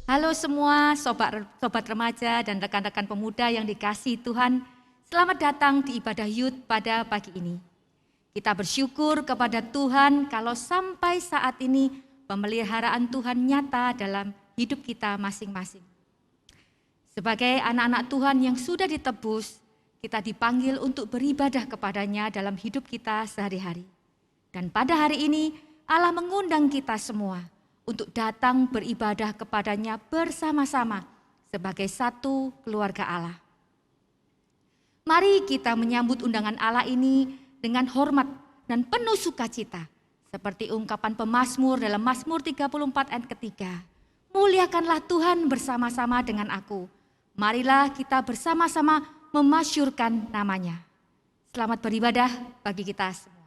Halo semua sobat remaja dan rekan-rekan pemuda yang dikasihi Tuhan. Selamat datang di ibadah Youth pada pagi ini. Kita bersyukur kepada Tuhan kalau sampai saat ini pemeliharaan Tuhan nyata dalam hidup kita masing-masing. Sebagai anak-anak Tuhan yang sudah ditebus, kita dipanggil untuk beribadah kepadanya dalam hidup kita sehari-hari. Dan pada hari ini Allah mengundang kita semua untuk datang beribadah kepadanya bersama-sama sebagai satu keluarga Allah. Mari kita menyambut undangan Allah ini dengan hormat dan penuh sukacita. Seperti ungkapan pemazmur dalam Mazmur 34 ayat ketiga. Muliakanlah Tuhan bersama-sama dengan aku. Marilah kita bersama-sama memasyurkan namanya. Selamat beribadah bagi kita semua.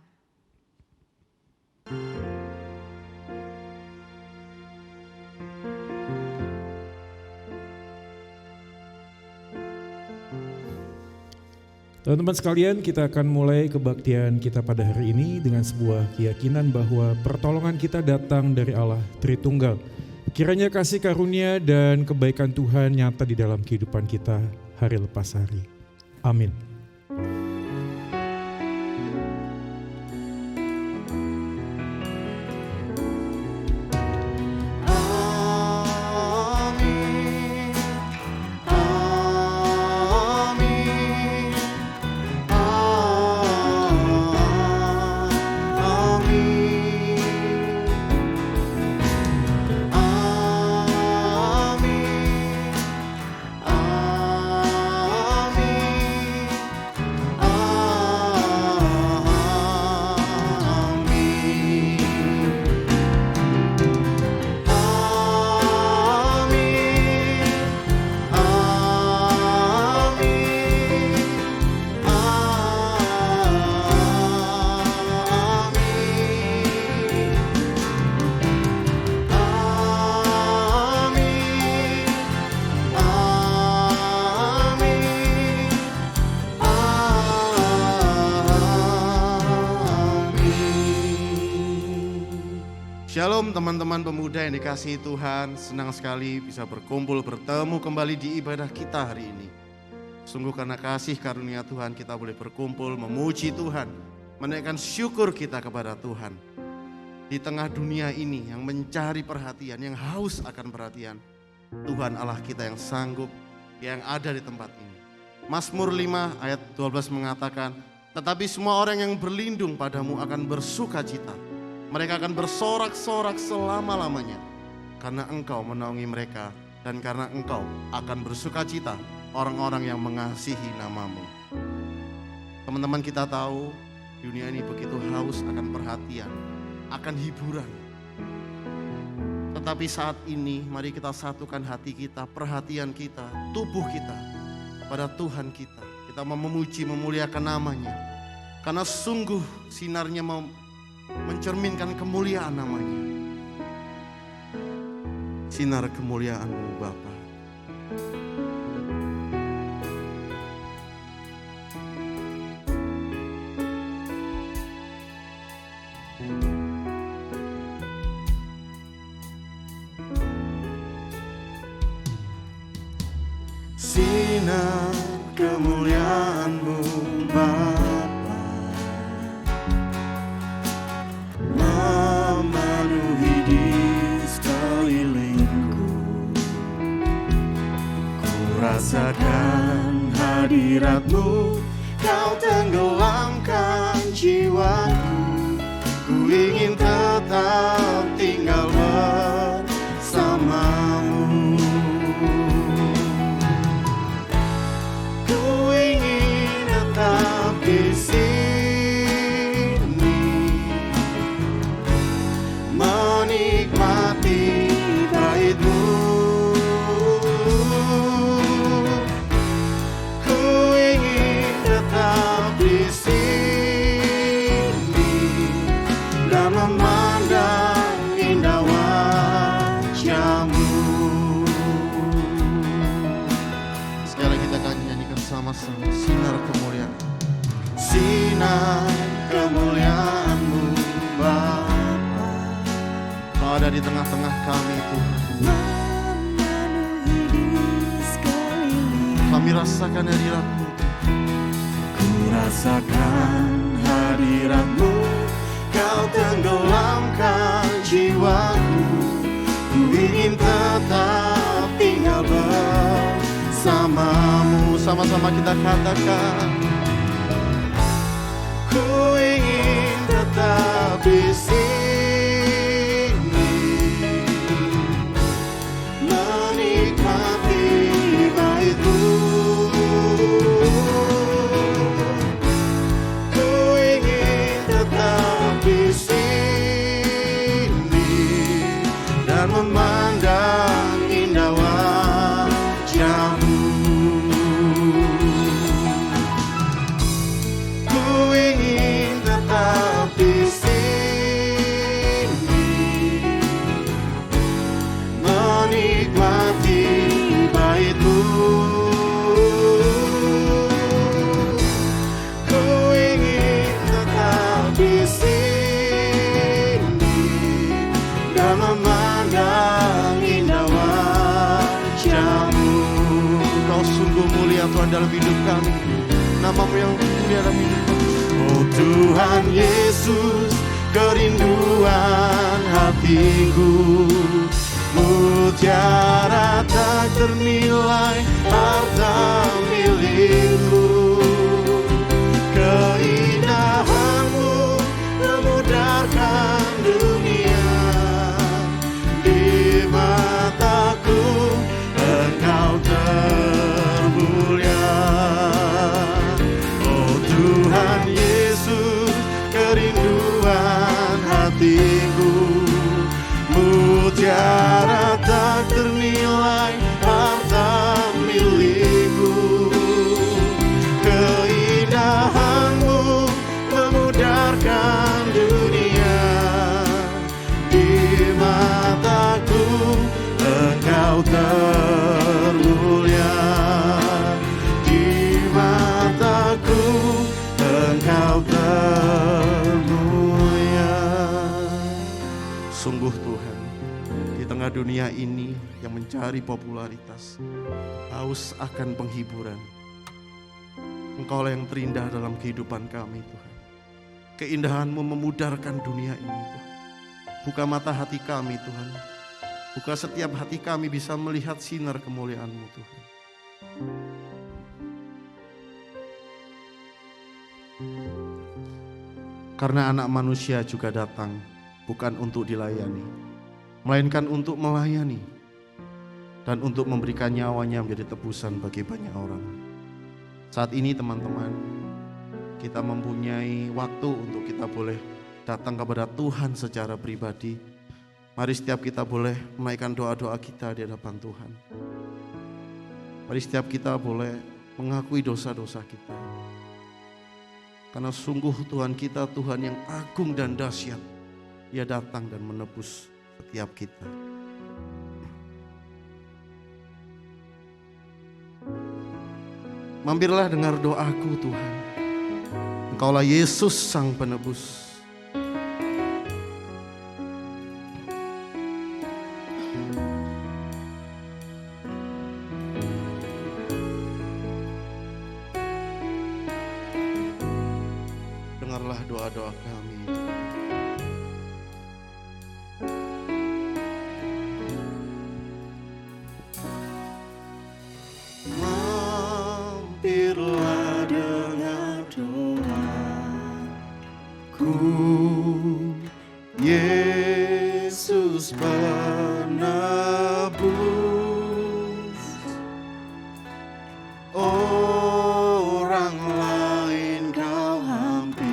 Teman-teman sekalian, kita akan mulai kebaktian kita pada hari ini dengan sebuah keyakinan bahwa pertolongan kita datang dari Allah Tritunggal. Kiranya kasih karunia dan kebaikan Tuhan nyata di dalam kehidupan kita hari lepas hari. Amin. Shalom teman-teman pemuda yang dikasihi Tuhan, senang sekali bisa berkumpul bertemu kembali di ibadah kita hari ini. Sungguh karena kasih karunia Tuhan kita boleh berkumpul memuji Tuhan, menaikkan syukur kita kepada Tuhan. Di tengah dunia ini yang mencari perhatian, yang haus akan perhatian, Tuhan Allah kita yang sanggup, yang ada di tempat ini. Mazmur 5 ayat 12 mengatakan, tetapi semua orang yang berlindung padamu akan bersukacita. Mereka akan bersorak-sorak selama-lamanya karena engkau menaungi mereka dan karena engkau akan bersukacita orang-orang yang mengasihi namamu. Teman-teman, kita tahu dunia ini begitu haus akan perhatian, akan hiburan. Tetapi saat ini mari kita satukan hati kita, perhatian kita, tubuh kita pada Tuhan kita. Kita memuji, memuliakan namanya karena sungguh sinarnya mencerminkan kemuliaan namanya. Sinar kemuliaan-Mu Bapa. Sinar kemuliaan-Mu Bapa memenuhi di sekelilingku. Ku rasakan hadirat-Mu, Kau tenggelamkan jiwaku. Ku ingin tetap tinggal bersama-Mu. Ku ingin tetap di sini, menikmati bait-Mu. Ku ingin tetap di sini dan memandang indah wajah-Mu. Sekarang kita akan nyanyikan sama-sama sinar kemuliaan. Sinar kemuliaan-Mu Bapa, Kau ada di tengah-tengah kami Tuhan. Kami rasakan hadirat-Mu. Ku rasakan hadirat-Mu, Kau tenggelamkan jiwaku. Ku ingin tetap tinggal bersama-Mu. Sama-sama kita katakan. Ku ingin tetap di sini, menikmati bait-Mu. Ku ingin tetap di sini dan memandang indah wajah-Mu. Ku ingin tetap di sini, menikmati bait-Mu. Ku ingin tetap di sini dan memandang indah wajah-Mu. Kau sungguh mulia Tuhan dalam hidup kami. Nama-Mu yang mulia dalam hidup kami. Oh Tuhan Yesus, kerinduan hatiku, mutiara tak ternilai harta milikku. Keindahan-Mu memudarkan dunia, di mataku Engkau termulia. Oh Tuhan Yesus, kerinduan hatiku, mutiara tak ternilai harta milikku. Keindahan-Mu memudarkan dunia, di mataku Engkau termulia. Di mataku Engkau termulia. Sungguh Tuhan, di tengah dunia ini yang mencari popularitas, haus akan penghiburan, Engkaulah yang terindah dalam kehidupan kami Tuhan. Keindahan-Mu memudarkan dunia ini Tuhan. Buka mata hati kami Tuhan. Buka setiap hati kami bisa melihat sinar kemuliaan-Mu Tuhan. Karena Anak Manusia juga datang bukan untuk dilayani, melainkan untuk melayani dan untuk memberikan nyawanya menjadi tebusan bagi banyak orang. Saat ini teman-teman, kita mempunyai waktu untuk kita boleh datang kepada Tuhan secara pribadi. Mari setiap kita boleh menaikkan doa-doa kita di hadapan Tuhan. Mari setiap kita boleh mengakui dosa-dosa kita. Karena sungguh Tuhan kita Tuhan yang agung dan dahsyat. Dia datang dan menebus setiap kita. Mampirlah dengar doaku Tuhan. Engkaulah Yesus Sang Penebus. Dengarlah doa-doa kami. Mampirlah dengar doaku, Yesus penebus. Orang lain Kau hampiri,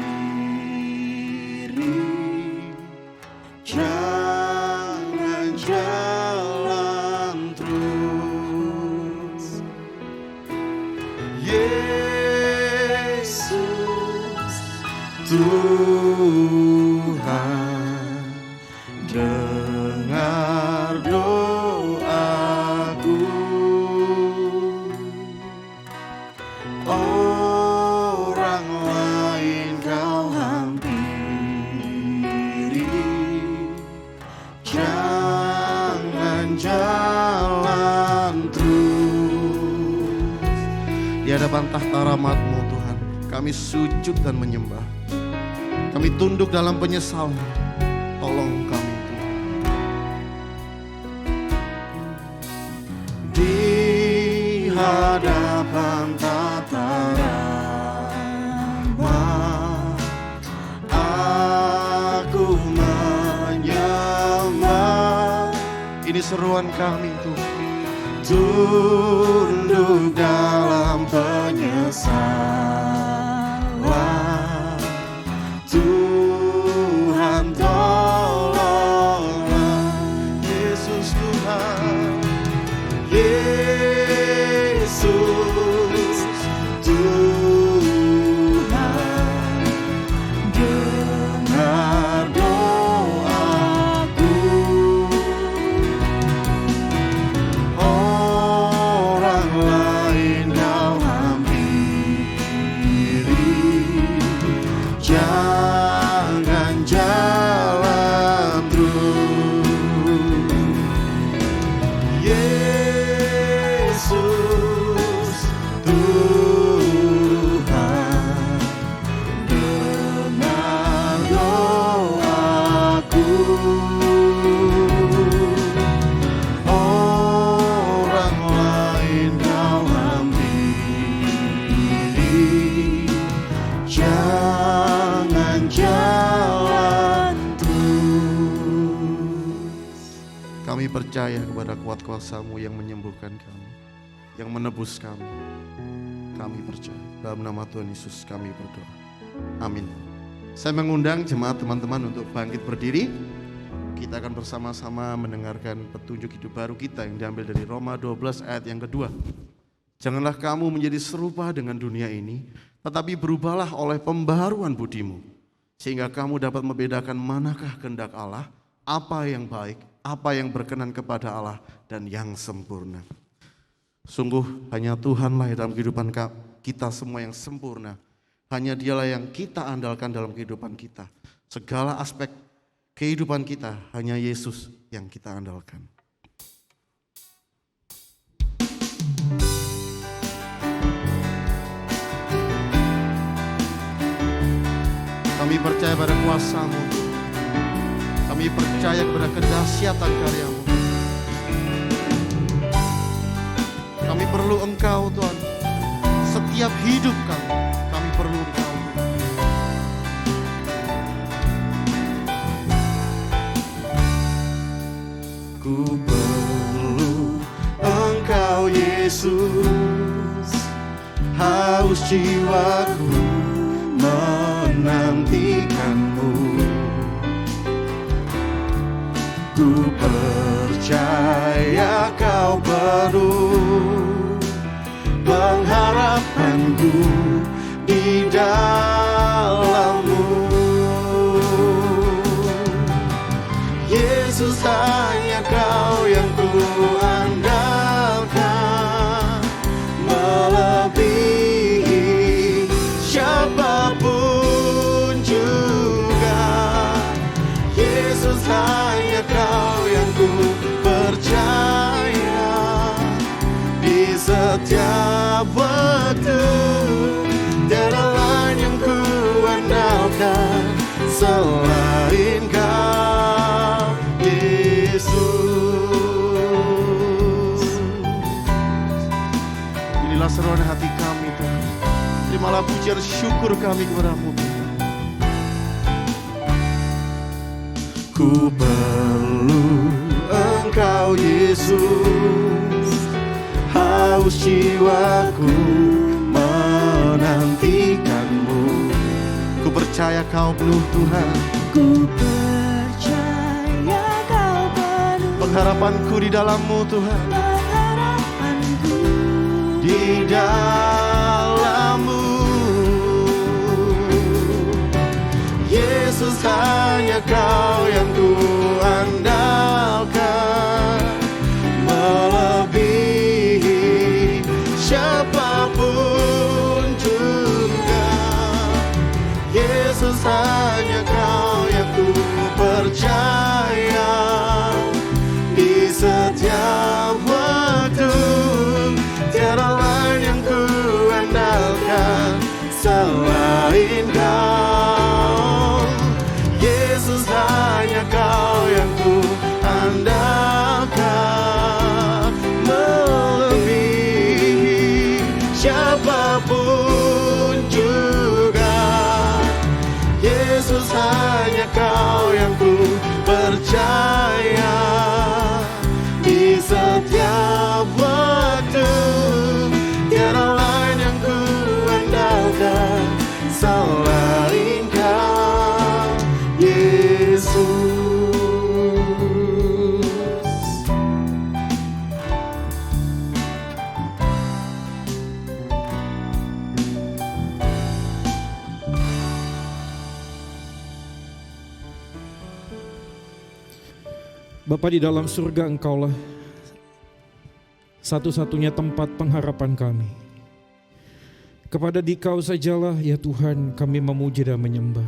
jangan jalan terus. Yesus Tuhan, dengar Di hadapan tahta rahmat-Mu Tuhan, kami sujud dan menyembah. Kami tunduk dalam penyesalan. Tolong kami Tuhan. Di hadapan tahta rahmat, aku menyembah. Ini seruan kami Tuhan. Tunduk dalam penyesalan, Tuhan tolonglah. Yesus Tuhan, Yesus Tuhan, dengar doaku. Orang lain kau hampiri, jangan jalan terus. Yesus Tuhan, dengar doaku. Orang lain kau hampiri, jangan jalan terus. kami percaya kepada kuat kuasa-Mu yang menyembuhkan kami, yang menebus kami. Kami percaya. Dalam nama Tuhan Yesus kami berdoa. Amin. Saya mengundang jemaat teman-teman untuk bangkit berdiri. Kita akan bersama-sama mendengarkan petunjuk hidup baru kita yang diambil dari Roma 12 ayat yang kedua. Janganlah kamu menjadi serupa dengan dunia ini, tetapi berubahlah oleh pembaharuan budimu, sehingga kamu dapat membedakan manakah kehendak Allah, apa yang baik, apa yang berkenan kepada Allah, dan yang sempurna. Sungguh hanya Tuhanlah dalam kehidupan kita semua yang sempurna. Hanya Dialah yang kita andalkan dalam kehidupan kita. Segala aspek kehidupan kita hanya Yesus yang kita andalkan. Kami percaya pada kuasa-Mu. Kami percaya kepada kedahsyatan karya-Mu. Kami perlu Engkau Tuhan. Setiap hidup kami perlu Engkau. Ku perlu Engkau Yesus, haus jiwaku menantikan-Mu. Ku percaya Kau penuh pengharapanku di dalam-Mu. Yesus, hanya Kau yang ku andalkan, melebihi siapapun juga. Yesus, hanya Kau yang ku percaya di setiap waktu. Tiada lain yang ku andalkan selain Kau, Yesus. Inilah seruan hati kami Tuhan. Terimalah pujian syukur kami kepada-Mu Tuhan. Ku perlu Engkau Yesus, haus jiwaku menantikan-Mu. Ku percaya Kau penuh Tuhan. Ku percaya Kau penuh Pengharapanku di dalam-Mu Tuhan. pengharapanku Di dalam-Mu, Yesus, hanya Kau yang ku andalkan, melebihi siapapun juga. Yesus, hanya Kau yang ku percaya di setiap waktu. Tiada lain yang ku percaya di setiap waktu, tiada lain yang ku andalkan selain Kau, Yesus. Bapa di dalam surga, Engkaulah satu-satunya tempat pengharapan kami. Kepada Dikau sajalah ya Tuhan kami memuji dan menyembah.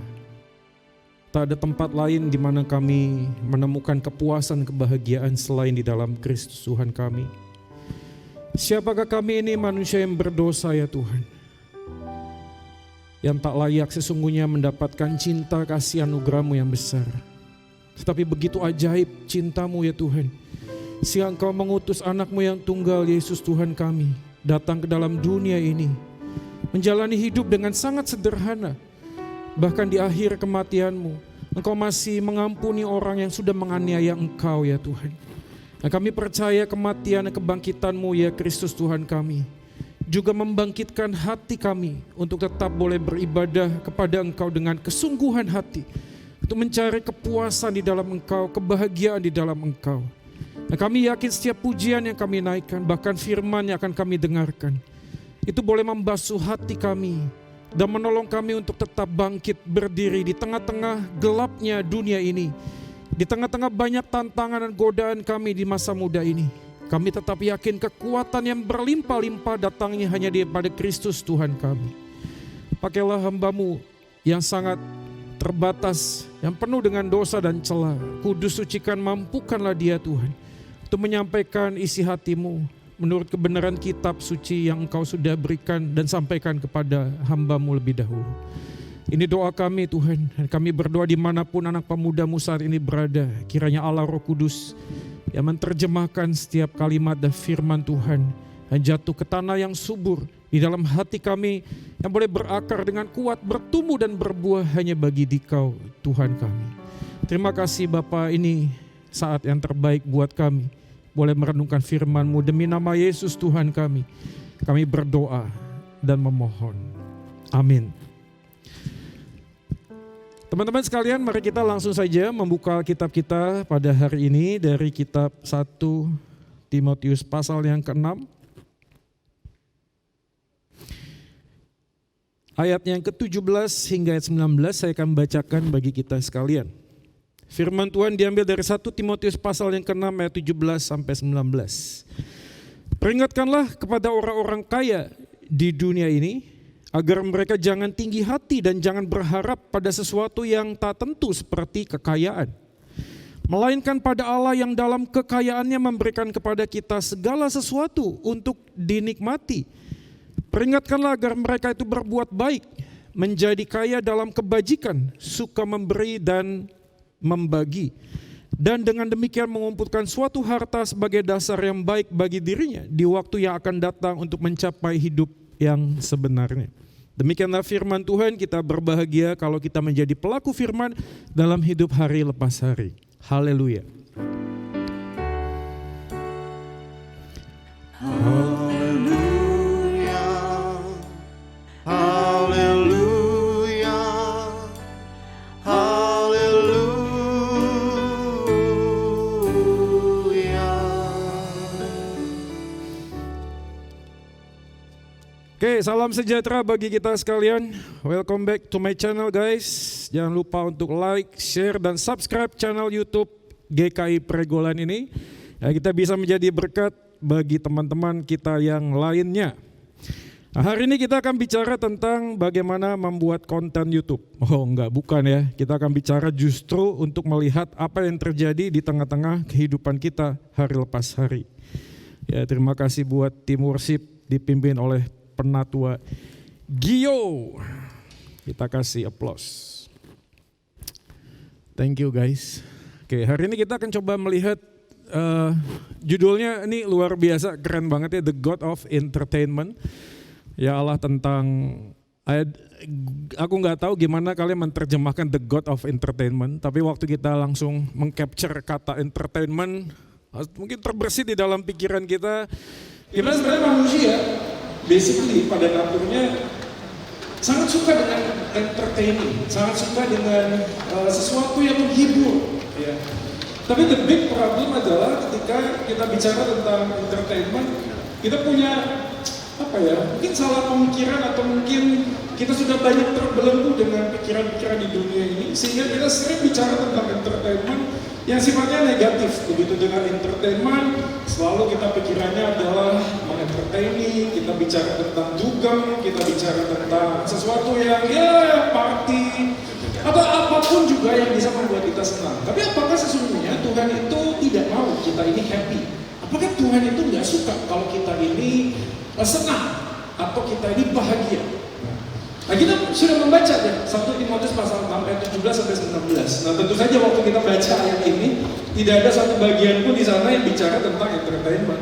Tak ada tempat lain di mana kami menemukan kepuasan kebahagiaan selain di dalam Kristus Tuhan kami. Siapakah kami ini, manusia yang berdosa ya Tuhan, yang tak layak sesungguhnya mendapatkan cinta kasih anugerah-Mu yang besar. Tetapi begitu ajaib cinta-Mu ya Tuhan, sehingga Engkau mengutus anak-Mu yang tunggal, Yesus Tuhan kami, datang ke dalam dunia ini, menjalani hidup dengan sangat sederhana. Bahkan di akhir kematian-Mu, Engkau masih mengampuni orang yang sudah menganiaya Engkau ya Tuhan. Dan kami percaya kematian dan kebangkitan-Mu ya Kristus Tuhan kami, juga membangkitkan hati kami untuk tetap boleh beribadah kepada Engkau dengan kesungguhan hati, untuk mencari kepuasan di dalam Engkau, kebahagiaan di dalam Engkau. Dan kami yakin setiap pujian yang kami naikkan, bahkan firman yang akan kami dengarkan, itu boleh membasuh hati kami dan menolong kami untuk tetap bangkit berdiri di tengah-tengah gelapnya dunia ini, di tengah-tengah banyak tantangan dan godaan kami di masa muda ini. Kami tetap yakin kekuatan yang berlimpah-limpah datangnya hanya daripada Kristus Tuhan kami. Pakailah hamba-Mu yang sangat terbatas, yang penuh dengan dosa dan celah. Kudus, sucikan, mampukanlah dia Tuhan untuk menyampaikan isi hati-Mu menurut kebenaran kitab suci yang Engkau sudah berikan dan sampaikan kepada hamba-Mu lebih dahulu. Ini doa kami Tuhan, dan kami berdoa dimanapun anak pemuda-Mu saat ini berada, kiranya Allah Roh Kudus yang menerjemahkan setiap kalimat dan firman Tuhan dan jatuh ke tanah yang subur di dalam hati kami, yang boleh berakar dengan kuat, bertumbuh dan berbuah hanya bagi Dikau Tuhan kami. Terima kasih Bapa, ini saat yang terbaik buat kami, boleh merenungkan firman-Mu. Demi nama Yesus Tuhan kami berdoa dan memohon. Amin. Teman-teman sekalian, mari kita langsung saja membuka kitab kita pada hari ini dari kitab 1 Timotius pasal yang ke-6. Ayat yang ke-17 hingga ayat 19 saya akan bacakan bagi kita sekalian. Firman Tuhan diambil dari 1 Timotius pasal yang ke-6 ayat 17 sampai 19. Peringatkanlah kepada orang-orang kaya di dunia ini, agar mereka jangan tinggi hati dan jangan berharap pada sesuatu yang tak tentu seperti kekayaan. Melainkan pada Allah yang dalam kekayaannya memberikan kepada kita segala sesuatu untuk dinikmati. Peringatkanlah agar mereka itu berbuat baik, menjadi kaya dalam kebajikan, suka memberi dan membagi. Dan dengan demikian mengumpulkan suatu harta sebagai dasar yang baik bagi dirinya di waktu yang akan datang untuk mencapai hidup yang sebenarnya. Demikianlah firman Tuhan, kita berbahagia kalau kita menjadi pelaku firman dalam hidup hari lepas hari. Haleluya. Haleluya, haleluya, haleluya. Oke, salam sejahtera bagi kita sekalian. Welcome back to my channel guys. Jangan lupa untuk like, share, dan subscribe channel YouTube GKI Pregolan ini. Ya, kita bisa menjadi berkat bagi teman-teman kita yang lainnya. Nah, hari ini kita akan bicara tentang bagaimana membuat konten YouTube. Bukan ya. Kita akan bicara justru untuk melihat apa yang terjadi di tengah-tengah kehidupan kita hari lepas hari. Ya, terima kasih buat tim worship dipimpin oleh Penatua Gio. Kita kasih applause. Thank you guys. Oke, hari ini kita akan coba melihat judulnya ini luar biasa, keren banget ya, The God of Entertainment. Ya Allah tentang Aku nggak tahu gimana kalian menerjemahkan the God of Entertainment, tapi waktu kita langsung mengcapture kata entertainment, mungkin terbersit di dalam pikiran kita. Gimana sebenarnya manusia, basically pada naturnya sangat suka dengan entertaining, sangat suka dengan sesuatu yang menghibur. Ya. Tapi the big problem adalah ketika kita bicara tentang entertainment, kita punya mungkin salah pemikiran atau mungkin kita sudah banyak terbelenggu dengan pikiran-pikiran di dunia ini sehingga kita sering bicara tentang entertainment yang sifatnya negatif. Begitu dengan entertainment selalu kita pikirannya adalah mengentertaining, kita bicara tentang dugem, kita bicara tentang sesuatu yang party atau apapun juga yang bisa membuat kita senang. Tapi apakah sesungguhnya Tuhan itu tidak mau kita ini happy? Apakah Tuhan itu nggak suka kalau kita ini senang atau kita ini bahagia? Nah, kita sudah membaca ya 1 Timotius pasal 6 ayat 17 sampai 19. Nah, tentu saja waktu kita baca ayat ini tidak ada satu bagian pun di sana yang bicara tentang entertainment.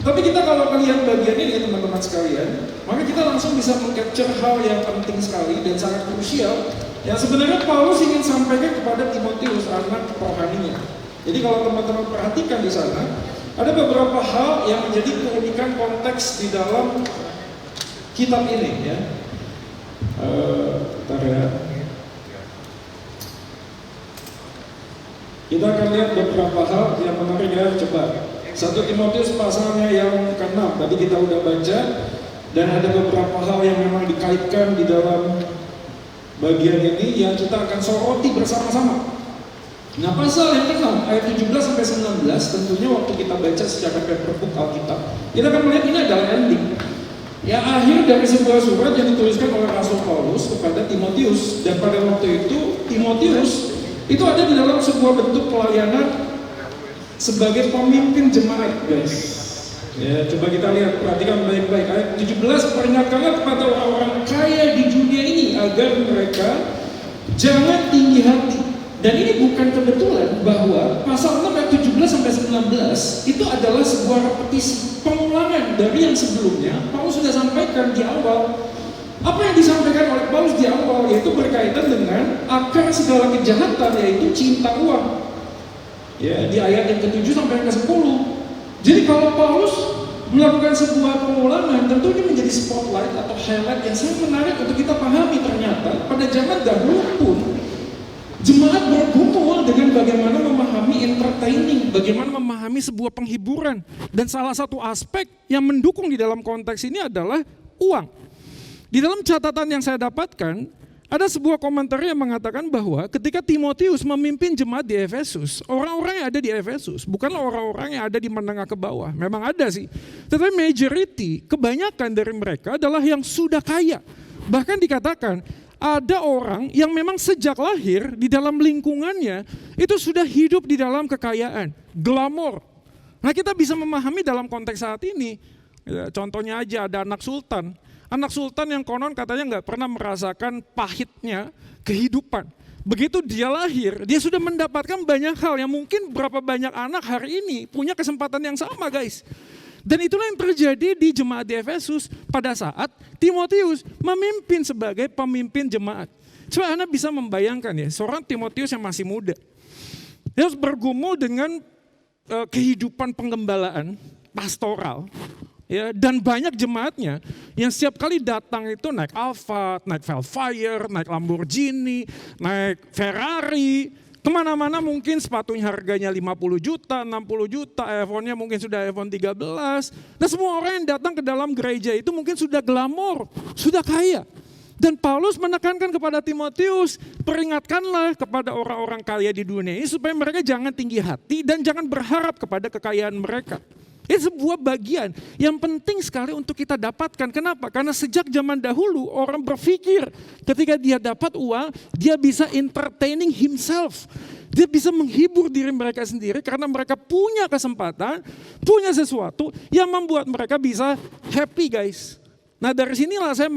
Tapi kita kalau melihat bagian ini teman-teman sekalian, maka kita langsung bisa mengcapture hal yang penting sekali dan sangat krusial yang sebenarnya Paulus ingin sampaikan kepada Timotius, anak rohaninya. Jadi kalau teman-teman perhatikan di sana, ada beberapa hal yang menjadi keunikan konteks di dalam kitab ini ya. Kita akan lihat beberapa hal yang menarik ya, coba. 1 Timotius pasalnya yang ke-6, tadi kita udah baca, dan ada beberapa hal yang memang dikaitkan di dalam bagian ini yang kita akan soroti bersama-sama. Nah, pasal yang ke-6 ayat 17 sampai 19 tentunya waktu kita baca secara paper book Alkitab, kita akan melihat ini adalah ending. Ya, akhir dari sebuah surat yang dituliskan oleh Rasul Paulus kepada Timotius, dan pada waktu itu Timotius itu ada di dalam sebuah bentuk pelayanan sebagai pemimpin jemaat, guys. Ya, coba kita lihat, perhatikan baik-baik ayat 17, peringatkanlah kepada orang-orang kaya di dunia ini agar mereka jangan tinggi hati. Dan ini bukan kebetulan bahwa pasal 6 ayat 17 sampai 19 itu adalah sebuah repetisi, pengulangan dari yang sebelumnya. Paulus sudah sampaikan di awal. Apa yang disampaikan oleh Paulus di awal yaitu berkaitan dengan akar segala kejahatan, yaitu cinta uang. Ya, di ayat yang ke-7 sampai yang ke-10. Jadi kalau Paulus melakukan sebuah pengulangan, tentu ini menjadi spotlight atau highlight yang sangat menarik untuk kita pahami. Ternyata pada zaman dahulu pun jemaat bergumul dengan bagaimana memahami entertaining, bagaimana memahami sebuah penghiburan. Dan salah satu aspek yang mendukung di dalam konteks ini adalah uang. Di dalam catatan yang saya dapatkan, ada sebuah komentar yang mengatakan bahwa ketika Timotius memimpin jemaat di Efesus, orang-orang yang ada di Efesus bukanlah orang-orang yang ada di menengah ke bawah. Memang ada sih, tetapi majority, kebanyakan dari mereka adalah yang sudah kaya. Bahkan dikatakan, ada orang yang memang sejak lahir di dalam lingkungannya itu sudah hidup di dalam kekayaan, glamor. Nah, kita bisa memahami dalam konteks saat ini. Ya, contohnya aja ada anak sultan. Anak sultan yang konon katanya nggak pernah merasakan pahitnya kehidupan. Begitu dia lahir, dia sudah mendapatkan banyak hal yang mungkin berapa banyak anak hari ini punya kesempatan yang sama, guys. Dan itulah yang terjadi di jemaat di Efesus pada saat Timotius memimpin sebagai pemimpin jemaat. Coba Anda bisa membayangkan ya, seorang Timotius yang masih muda. Dia harus bergumul dengan kehidupan penggembalaan, pastoral. Ya, dan banyak jemaatnya yang setiap kali datang itu naik Alphard, naik Velfire, naik Lamborghini, naik Ferrari. Kemana-mana mungkin sepatunya harganya 50 juta, 60 juta, iPhone-nya mungkin sudah iPhone 13. Dan semua orang yang datang ke dalam gereja itu mungkin sudah glamor, sudah kaya. Dan Paulus menekankan kepada Timotius, peringatkanlah kepada orang-orang kaya di dunia ini supaya mereka jangan tinggi hati dan jangan berharap kepada kekayaan mereka. Ini sebuah bagian yang penting sekali untuk kita dapatkan. Kenapa? Karena sejak zaman dahulu orang berpikir ketika dia dapat uang, dia bisa entertaining himself. Dia bisa menghibur diri mereka sendiri karena mereka punya kesempatan, punya sesuatu yang membuat mereka bisa happy, guys. Nah, dari sinilah saya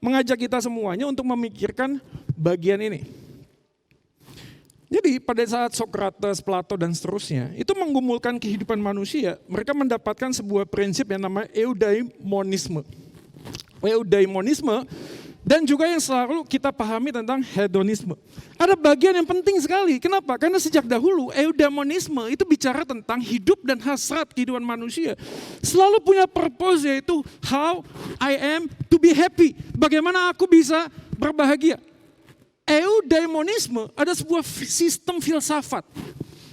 mengajak kita semuanya untuk memikirkan bagian ini. Jadi pada saat Socrates, Plato dan seterusnya itu menggumulkan kehidupan manusia, mereka mendapatkan sebuah prinsip yang namanya eudaimonisme. eudaimonisme, dan juga yang selalu kita pahami tentang hedonisme. Ada bagian yang penting sekali. Kenapa? Karena sejak dahulu eudaimonisme itu bicara tentang hidup dan hasrat kehidupan manusia. Selalu punya purpose, yaitu how I am to be happy. Bagaimana aku bisa berbahagia. Eudaimonisme ada sebuah sistem filsafat.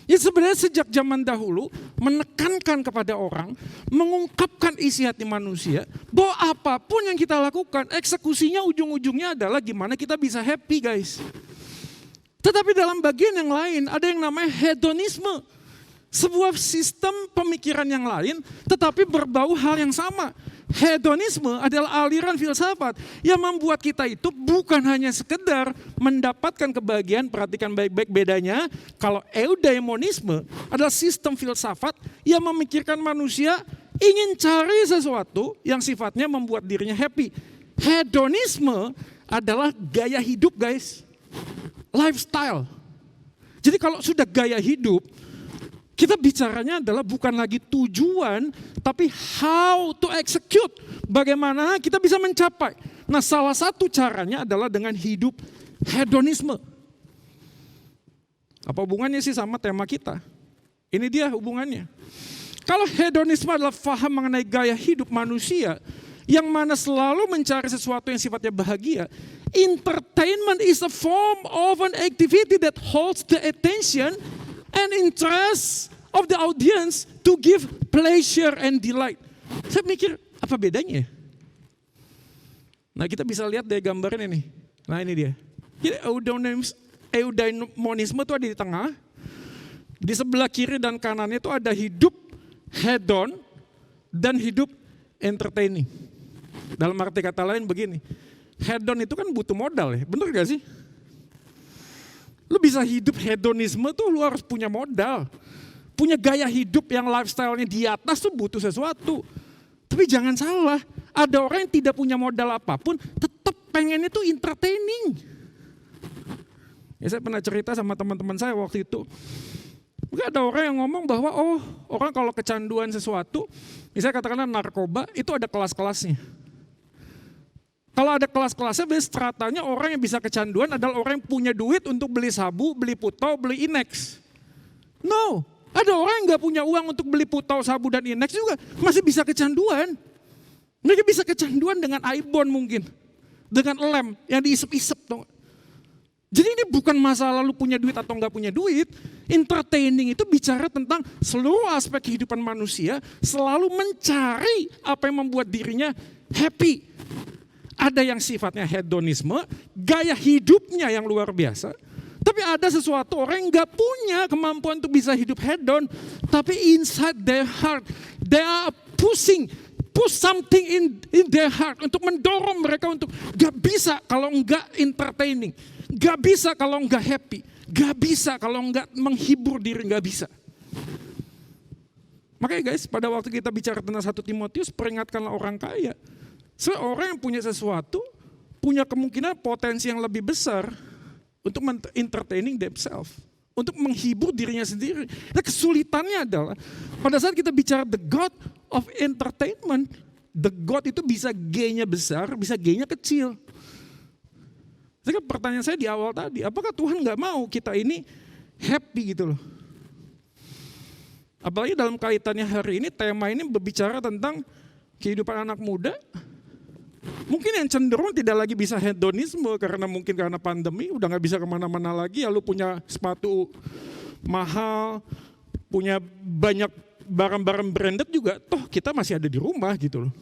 Ya sebenarnya sejak zaman dahulu menekankan kepada orang, mengungkapkan isi hati manusia, bahwa apapun yang kita lakukan, eksekusinya ujung-ujungnya adalah gimana kita bisa happy, guys. Tetapi dalam bagian yang lain ada yang namanya hedonisme. Sebuah sistem pemikiran yang lain tetapi berbau hal yang sama. Hedonisme adalah aliran filsafat yang membuat kita itu bukan hanya sekedar mendapatkan kebahagiaan. Perhatikan baik-baik bedanya. Kalau eudaimonisme adalah sistem filsafat yang memikirkan manusia ingin cari sesuatu yang sifatnya membuat dirinya happy. Hedonisme adalah gaya hidup, guys. Lifestyle. Jadi kalau sudah gaya hidup, kita bicaranya adalah bukan lagi tujuan, tapi how to execute. Bagaimana kita bisa mencapai. Nah, salah satu caranya adalah dengan hidup hedonisme. Apa hubungannya sih sama tema kita? Ini dia hubungannya. Kalau hedonisme adalah faham mengenai gaya hidup manusia, yang mana selalu mencari sesuatu yang sifatnya bahagia, entertainment is a form of an activity that holds the attention and interest of the audience to give pleasure and delight. Saya mikir, apa bedanya? Nah, kita bisa lihat dari gambarnya nih. Nah, ini dia. Jadi eudaimonisme itu ada di tengah. Di sebelah kiri dan kanannya itu ada hidup hedon dan hidup entertaining. Dalam arti kata lain begini, hedon itu kan butuh modal ya, bener gak sih? Lu bisa hidup hedonisme tuh lu harus punya modal. Punya gaya hidup yang lifestyle-nya di atas tuh butuh sesuatu. Tapi jangan salah, ada orang yang tidak punya modal apapun, tetap pengennya tuh entertaining. Ya saya pernah cerita sama teman-teman saya waktu itu. Mungkin ada orang yang ngomong bahwa orang kalau kecanduan sesuatu, misalnya katakanlah narkoba, itu ada kelas-kelasnya. Kalau ada kelas-kelasnya, stratanya orang yang bisa kecanduan adalah orang yang punya duit untuk beli sabu, beli putau, beli inex. No, ada orang yang gak punya uang untuk beli putau, sabu, dan inex juga masih bisa kecanduan. Mereka bisa kecanduan dengan ibon mungkin. Dengan lem yang diisep-isep. Jadi ini bukan masalah lu punya duit atau gak punya duit. Entertaining itu bicara tentang seluruh aspek kehidupan manusia selalu mencari apa yang membuat dirinya happy. Ada yang sifatnya hedonisme, gaya hidupnya yang luar biasa. Tapi ada sesuatu orang yang gak punya kemampuan untuk bisa hidup hedon. Tapi inside their heart, they are push something in their heart. Untuk mendorong mereka untuk gak bisa kalau enggak entertaining. Gak bisa kalau enggak happy. Gak bisa kalau enggak menghibur diri, gak bisa. Makanya guys, pada waktu kita bicara tentang 1 Timotius, peringatkanlah orang kaya. Seorang yang punya sesuatu, punya kemungkinan potensi yang lebih besar untuk entertaining themselves, untuk menghibur dirinya sendiri. Nah, kesulitannya adalah pada saat kita bicara the God of entertainment, the God itu bisa G-nya besar, bisa G-nya kecil. Jadi pertanyaan saya di awal tadi, apakah Tuhan gak mau kita ini happy gitu loh? Apalagi dalam kaitannya hari ini, tema ini berbicara tentang kehidupan anak muda. Mungkin yang cenderung tidak lagi bisa hedonisme karena mungkin karena pandemi udah gak bisa kemana-mana lagi. Lalu punya sepatu mahal, punya banyak barang-barang branded juga. Toh kita masih ada di rumah gitu loh.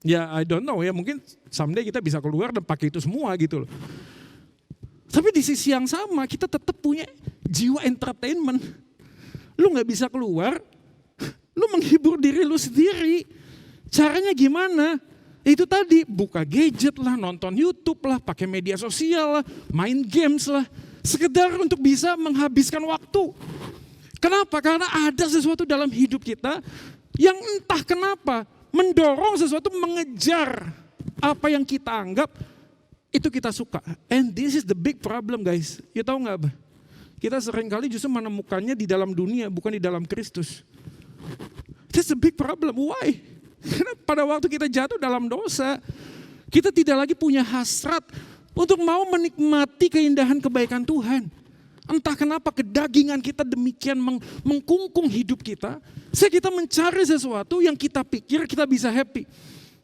Ya I don't know ya, mungkin someday kita bisa keluar dan pakai itu semua gitu loh. Tapi di sisi yang sama kita tetap punya jiwa entertainment. Lu gak bisa keluar, lu menghibur diri lu sendiri. Caranya gimana? Itu tadi, buka gadget lah, nonton YouTube lah, pakai media sosial lah, main games lah. Sekedar untuk bisa menghabiskan waktu. Kenapa? Karena ada sesuatu dalam hidup kita yang entah kenapa mendorong sesuatu mengejar apa yang kita anggap itu kita suka. And this is the big problem guys. You tahu gak apa? Kita seringkali justru menemukannya di dalam dunia, bukan di dalam Kristus. That's the big problem. Why? Karena pada waktu kita jatuh dalam dosa, kita tidak lagi punya hasrat untuk mau menikmati keindahan kebaikan Tuhan. Entah kenapa kedagingan kita demikian mengkungkung hidup kita, sehingga kita mencari sesuatu yang kita pikir kita bisa happy.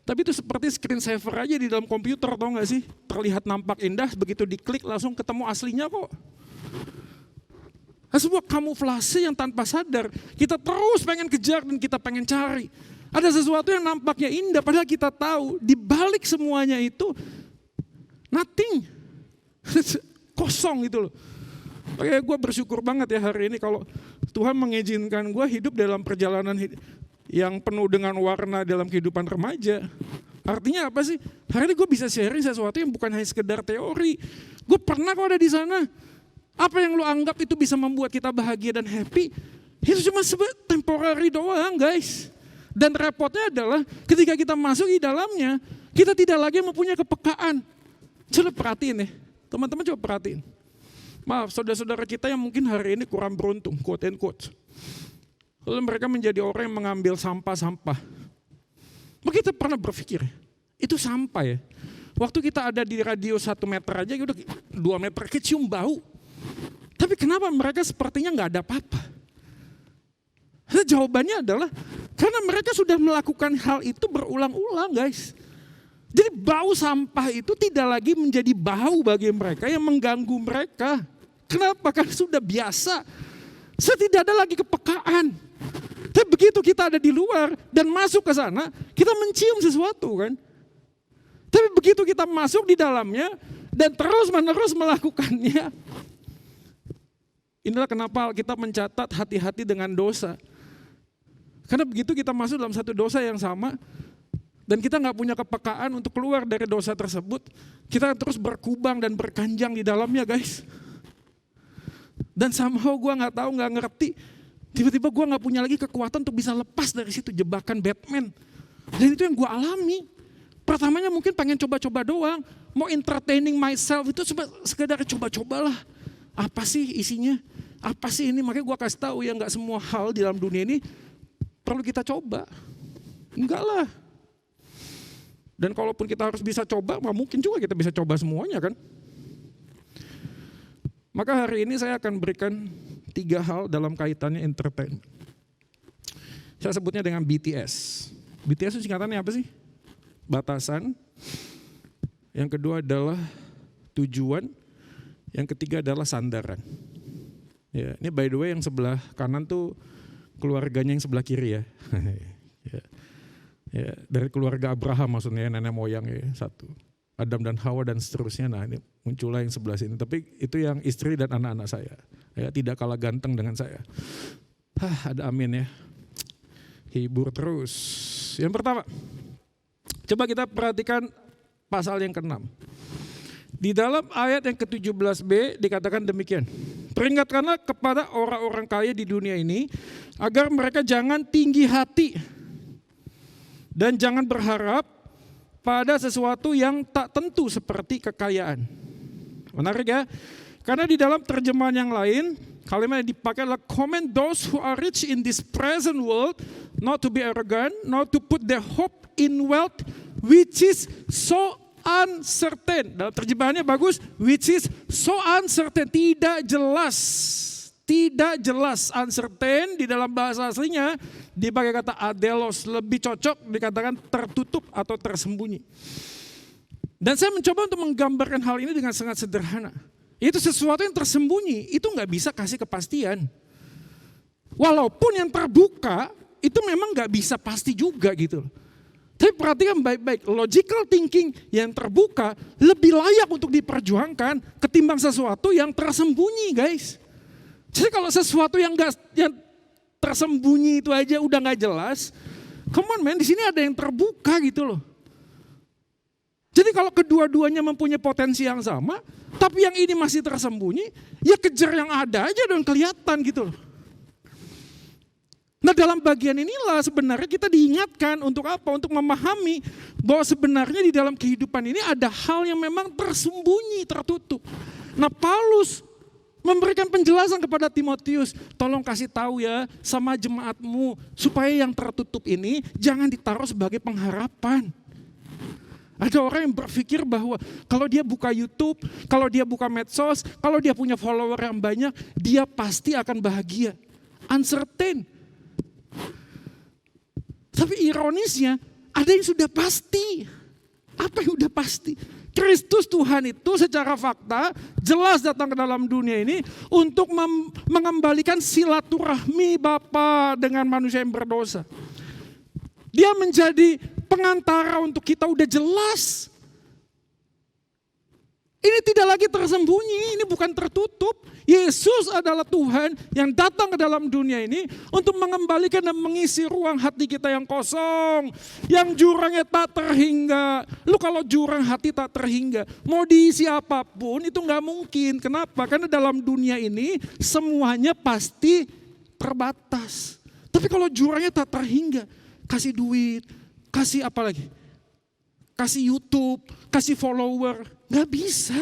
Tapi itu seperti screensaver aja di dalam komputer, tau gak sih? Terlihat nampak indah, begitu diklik langsung ketemu aslinya kok. Nah, sebuah kamuflase yang tanpa sadar, kita terus pengen kejar dan kita pengen cari. Ada sesuatu yang nampaknya indah, padahal kita tahu di balik semuanya itu nothing. Kosong gitu loh. Makanya gue bersyukur banget ya hari ini kalau Tuhan mengizinkan gue hidup dalam perjalanan yang penuh dengan warna dalam kehidupan remaja. Artinya apa sih? Hari ini gue bisa sharing sesuatu yang bukan hanya sekedar teori. Gue pernah kok ada di sana. Apa yang lo anggap itu bisa membuat kita bahagia dan happy, itu cuma temporary doang guys. Dan repotnya adalah ketika kita masuk di dalamnya, kita tidak lagi mempunyai kepekaan. Coba perhatiin ya, teman-teman coba perhatiin. Maaf, saudara-saudara kita yang mungkin hari ini kurang beruntung, quote and quote. Lalu mereka menjadi orang yang mengambil sampah-sampah. Maka kita pernah berpikir, itu sampah ya. Waktu kita ada di radio 1 meter aja, udah 2 meter kecium bau. Tapi kenapa mereka sepertinya nggak ada apa-apa? Jawabannya adalah, karena mereka sudah melakukan hal itu berulang-ulang guys. Jadi bau sampah itu tidak lagi menjadi bau bagi mereka yang mengganggu mereka. Kenapa? Karena sudah biasa. Tidak ada lagi kepekaan. Tapi begitu kita ada di luar dan masuk ke sana, kita mencium sesuatu kan. Tapi begitu kita masuk di dalamnya dan terus-menerus melakukannya. Inilah kenapa kita mencatat hati-hati dengan dosa. Karena begitu kita masuk dalam satu dosa yang sama, dan kita nggak punya kepekaan untuk keluar dari dosa tersebut, kita terus berkubang dan berkanjang di dalamnya guys. Dan somehow gue nggak ngerti, tiba-tiba gue nggak punya lagi kekuatan untuk bisa lepas dari situ jebakan Batman. Dan itu yang gue alami. Pertamanya mungkin pengen coba-coba doang, mau entertaining myself itu cuma sekedar coba-cobalah. Apa sih isinya? Apa sih ini? Makanya gue kasih tahu ya, nggak semua hal di dalam dunia ini perlu kita coba. Enggak lah. Dan kalaupun kita harus bisa coba, mungkin juga kita bisa coba semuanya kan. Maka hari ini saya akan berikan 3 hal dalam kaitannya entertain. Saya sebutnya dengan BTS. BTS itu singkatannya apa sih? Batasan. Yang kedua adalah tujuan. Yang ketiga adalah sandaran. Ya, ini by the way yang sebelah kanan tuh keluarganya yang sebelah kiri ya. Ya, dari keluarga Abraham maksudnya nenek moyang ya, satu. Adam dan Hawa dan seterusnya. Nah ini muncullah yang sebelah sini. Tapi itu yang istri dan anak-anak saya. Ya, tidak kalah ganteng dengan saya. Ada amin ya. Hibur terus. Yang pertama, coba kita perhatikan pasal yang ke-6. Di dalam ayat yang ke-17b dikatakan demikian. Peringatkanlah kepada orang-orang kaya di dunia ini agar mereka jangan tinggi hati dan jangan berharap pada sesuatu yang tak tentu seperti kekayaan. Menarik ya? Karena di dalam terjemahan yang lain kalimat yang dipakai adalah commend those who are rich in this present world not to be arrogant, not to put their hope in wealth which is so uncertain. Dalam terjemahannya bagus, which is so uncertain, tidak jelas. Tidak jelas, uncertain di dalam bahasa aslinya dipakai kata adelos, lebih cocok dikatakan tertutup atau tersembunyi. Dan saya mencoba untuk menggambarkan hal ini dengan sangat sederhana. Itu sesuatu yang tersembunyi, itu nggak bisa kasih kepastian. Walaupun yang terbuka, itu memang nggak bisa pasti juga gitu. Tapi perhatikan baik-baik, logical thinking yang terbuka lebih layak untuk diperjuangkan ketimbang sesuatu yang tersembunyi guys. Jadi kalau sesuatu yang tersembunyi itu aja udah nggak jelas, come on man, di sini ada yang terbuka gitu loh. Jadi kalau kedua-duanya mempunyai potensi yang sama, tapi yang ini masih tersembunyi, ya kejar yang ada aja dan kelihatan gitu loh. Nah dalam bagian inilah sebenarnya kita diingatkan untuk apa? Untuk memahami bahwa sebenarnya di dalam kehidupan ini ada hal yang memang tersembunyi, tertutup. Nah Paulus Memberikan penjelasan kepada Timotius, tolong kasih tahu ya sama jemaatmu supaya yang tertutup ini jangan ditaruh sebagai pengharapan. Ada orang yang berpikir bahwa kalau dia buka YouTube, kalau dia buka medsos, kalau dia punya follower yang banyak, dia pasti akan bahagia. Uncertain. Tapi ironisnya, ada yang sudah pasti. Apa yang sudah pasti? Kristus Tuhan itu secara fakta jelas datang ke dalam dunia ini untuk mengembalikan silaturahmi Bapa dengan manusia yang berdosa. Dia menjadi pengantara untuk kita, udah jelas. Ini tidak lagi tersembunyi, ini bukan tertutup. Yesus adalah Tuhan yang datang ke dalam dunia ini untuk mengembalikan dan mengisi ruang hati kita yang kosong. Yang jurangnya tak terhingga. Lu kalau jurang hati tak terhingga, mau diisi apapun itu gak mungkin. Kenapa? Karena dalam dunia ini semuanya pasti terbatas. Tapi kalau jurangnya tak terhingga, kasih duit, kasih apa lagi? Kasih YouTube, kasih follower, gak bisa.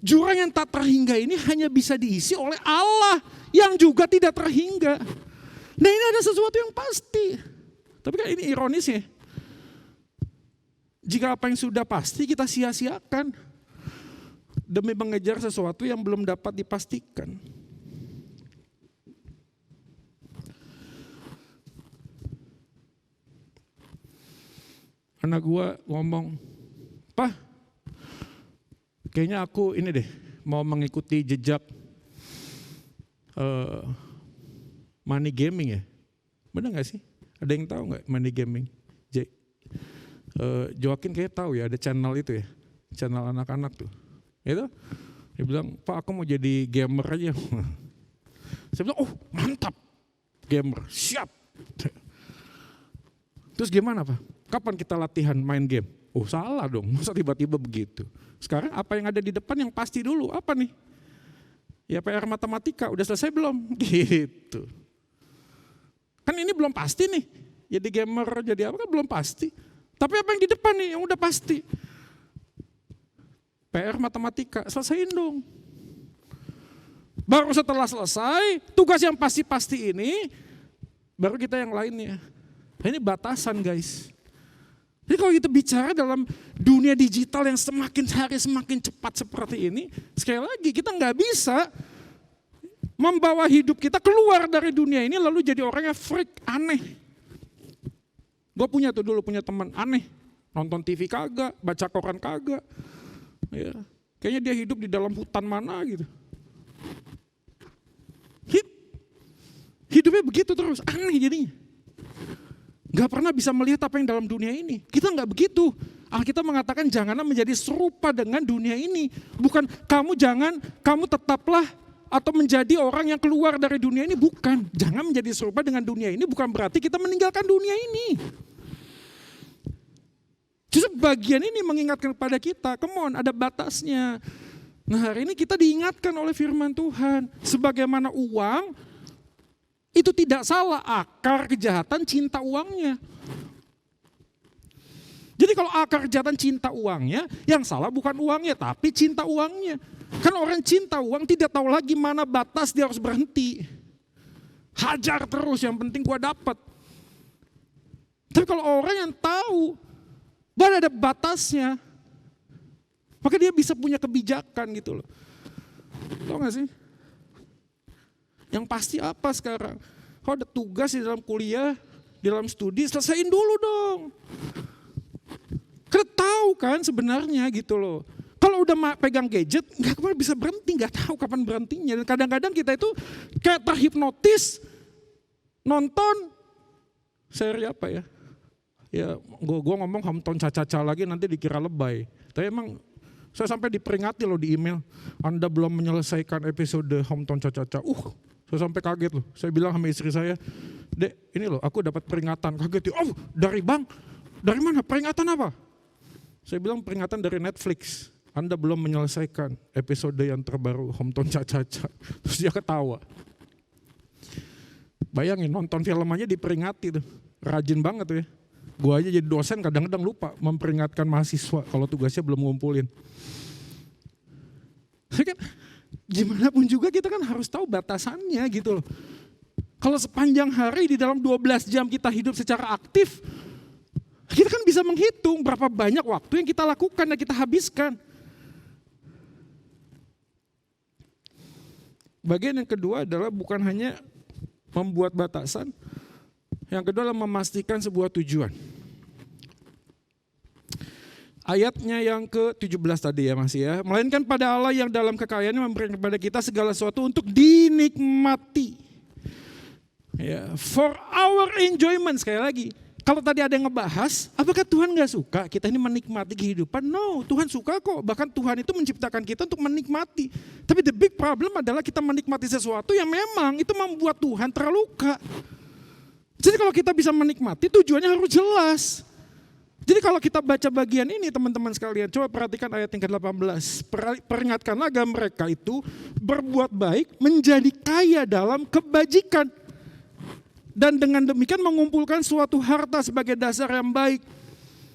Jurang yang tak terhingga ini hanya bisa diisi oleh Allah yang juga tidak terhingga. Nah ini ada sesuatu yang pasti. Tapi kan ini ironis ya. Jika apa yang sudah pasti kita sia-siakan demi mengejar sesuatu yang belum dapat dipastikan. Anak gua ngomong, "Pak, kayaknya aku ini deh mau mengikuti jejak money gaming ya." Benar gak sih? Ada yang tahu gak money gaming? Joaquin kayaknya tahu ya, ada channel itu ya, channel anak-anak tuh. Itu dia bilang, "Pak, aku mau jadi gamer aja." Saya bilang, "Oh mantap, gamer, siap." Terus gimana Pak? Kapan kita latihan main game? Oh salah dong, masa tiba-tiba begitu. Sekarang apa yang ada di depan yang pasti dulu, apa nih? Ya PR matematika, udah selesai belum? Gitu. Kan ini belum pasti nih, jadi gamer, jadi apa kan belum pasti. Tapi apa yang di depan nih yang udah pasti? PR matematika, selesaiin dong. Baru setelah selesai, tugas yang pasti-pasti ini, baru kita yang lainnya. Nah, ini batasan guys. Jadi kalau kita bicara dalam dunia digital yang semakin hari semakin cepat seperti ini, sekali lagi kita nggak bisa membawa hidup kita keluar dari dunia ini lalu jadi orang yang freak, aneh. Gue punya tuh dulu punya teman aneh, nonton TV kagak, baca koran kagak. Ya, kayaknya dia hidup di dalam hutan mana gitu. Hidupnya begitu terus, aneh jadinya. Gak pernah bisa melihat apa yang dalam dunia ini. Kita gak begitu. Alkitab mengatakan janganlah menjadi serupa dengan dunia ini. Bukan kamu tetaplah atau menjadi orang yang keluar dari dunia ini. Bukan. Jangan menjadi serupa dengan dunia ini bukan berarti kita meninggalkan dunia ini. Justru bagian ini mengingatkan kepada kita, come on, ada batasnya. Nah hari ini kita diingatkan oleh firman Tuhan. Sebagaimana uang, itu tidak salah, akar kejahatan cinta uangnya. Jadi kalau akar kejahatan cinta uangnya, yang salah bukan uangnya tapi cinta uangnya. Kan orang cinta uang tidak tahu lagi mana batas dia harus berhenti. Hajar terus, yang penting gua dapat. Tapi kalau orang yang tahu bahwa ada batasnya, maka dia bisa punya kebijakan gitu loh. Tahu gak sih? Yang pasti apa sekarang? Kalau ada tugas di dalam kuliah, di dalam studi, selesaiin dulu dong. Karena tahu kan sebenarnya gitu loh. Kalau udah pegang gadget, nggak pernah bisa berhenti, nggak tahu kapan berhentinya. Dan kadang-kadang kita itu kayak terhipnotis, nonton seri apa ya? Ya, gue ngomong hometown caca-caca lagi nanti dikira lebay. Tapi emang saya sampai diperingati loh di email, Anda belum menyelesaikan episode hometown caca-caca. Saya sampai kaget loh. Saya bilang sama istri saya, "Dek, ini loh aku dapat peringatan." Kaget. "Oh, dari bang? Dari mana? Peringatan apa?" Saya bilang peringatan dari Netflix. Anda belum menyelesaikan episode yang terbaru hometown caca-caca. Terus dia ketawa. Bayangin nonton film aja diperingati tuh. Rajin banget tuh ya. Gue aja jadi dosen kadang-kadang lupa memperingatkan mahasiswa kalau tugasnya belum ngumpulin. Kan gimana pun juga kita kan harus tahu batasannya gitu loh. Kalau sepanjang hari di dalam 12 jam kita hidup secara aktif, kita kan bisa menghitung berapa banyak waktu yang kita lakukan dan kita habiskan. Bagian yang kedua adalah bukan hanya membuat batasan, yang kedua adalah memastikan sebuah tujuan. Ayatnya yang ke-17 tadi ya masih ya. Melainkan pada Allah yang dalam kekayaannya memberikan kepada kita segala sesuatu untuk dinikmati. Ya, for our enjoyment, sekali lagi. Kalau tadi ada yang ngebahas, apakah Tuhan gak suka kita ini menikmati kehidupan? No, Tuhan suka kok. Bahkan Tuhan itu menciptakan kita untuk menikmati. Tapi the big problem adalah kita menikmati sesuatu yang memang itu membuat Tuhan terluka. Jadi kalau kita bisa menikmati, tujuannya harus jelas. Jadi kalau kita baca bagian ini teman-teman sekalian, coba perhatikan ayat yang ke-18. Peringatkanlah agar mereka itu berbuat baik, menjadi kaya dalam kebajikan. Dan dengan demikian mengumpulkan suatu harta sebagai dasar yang baik.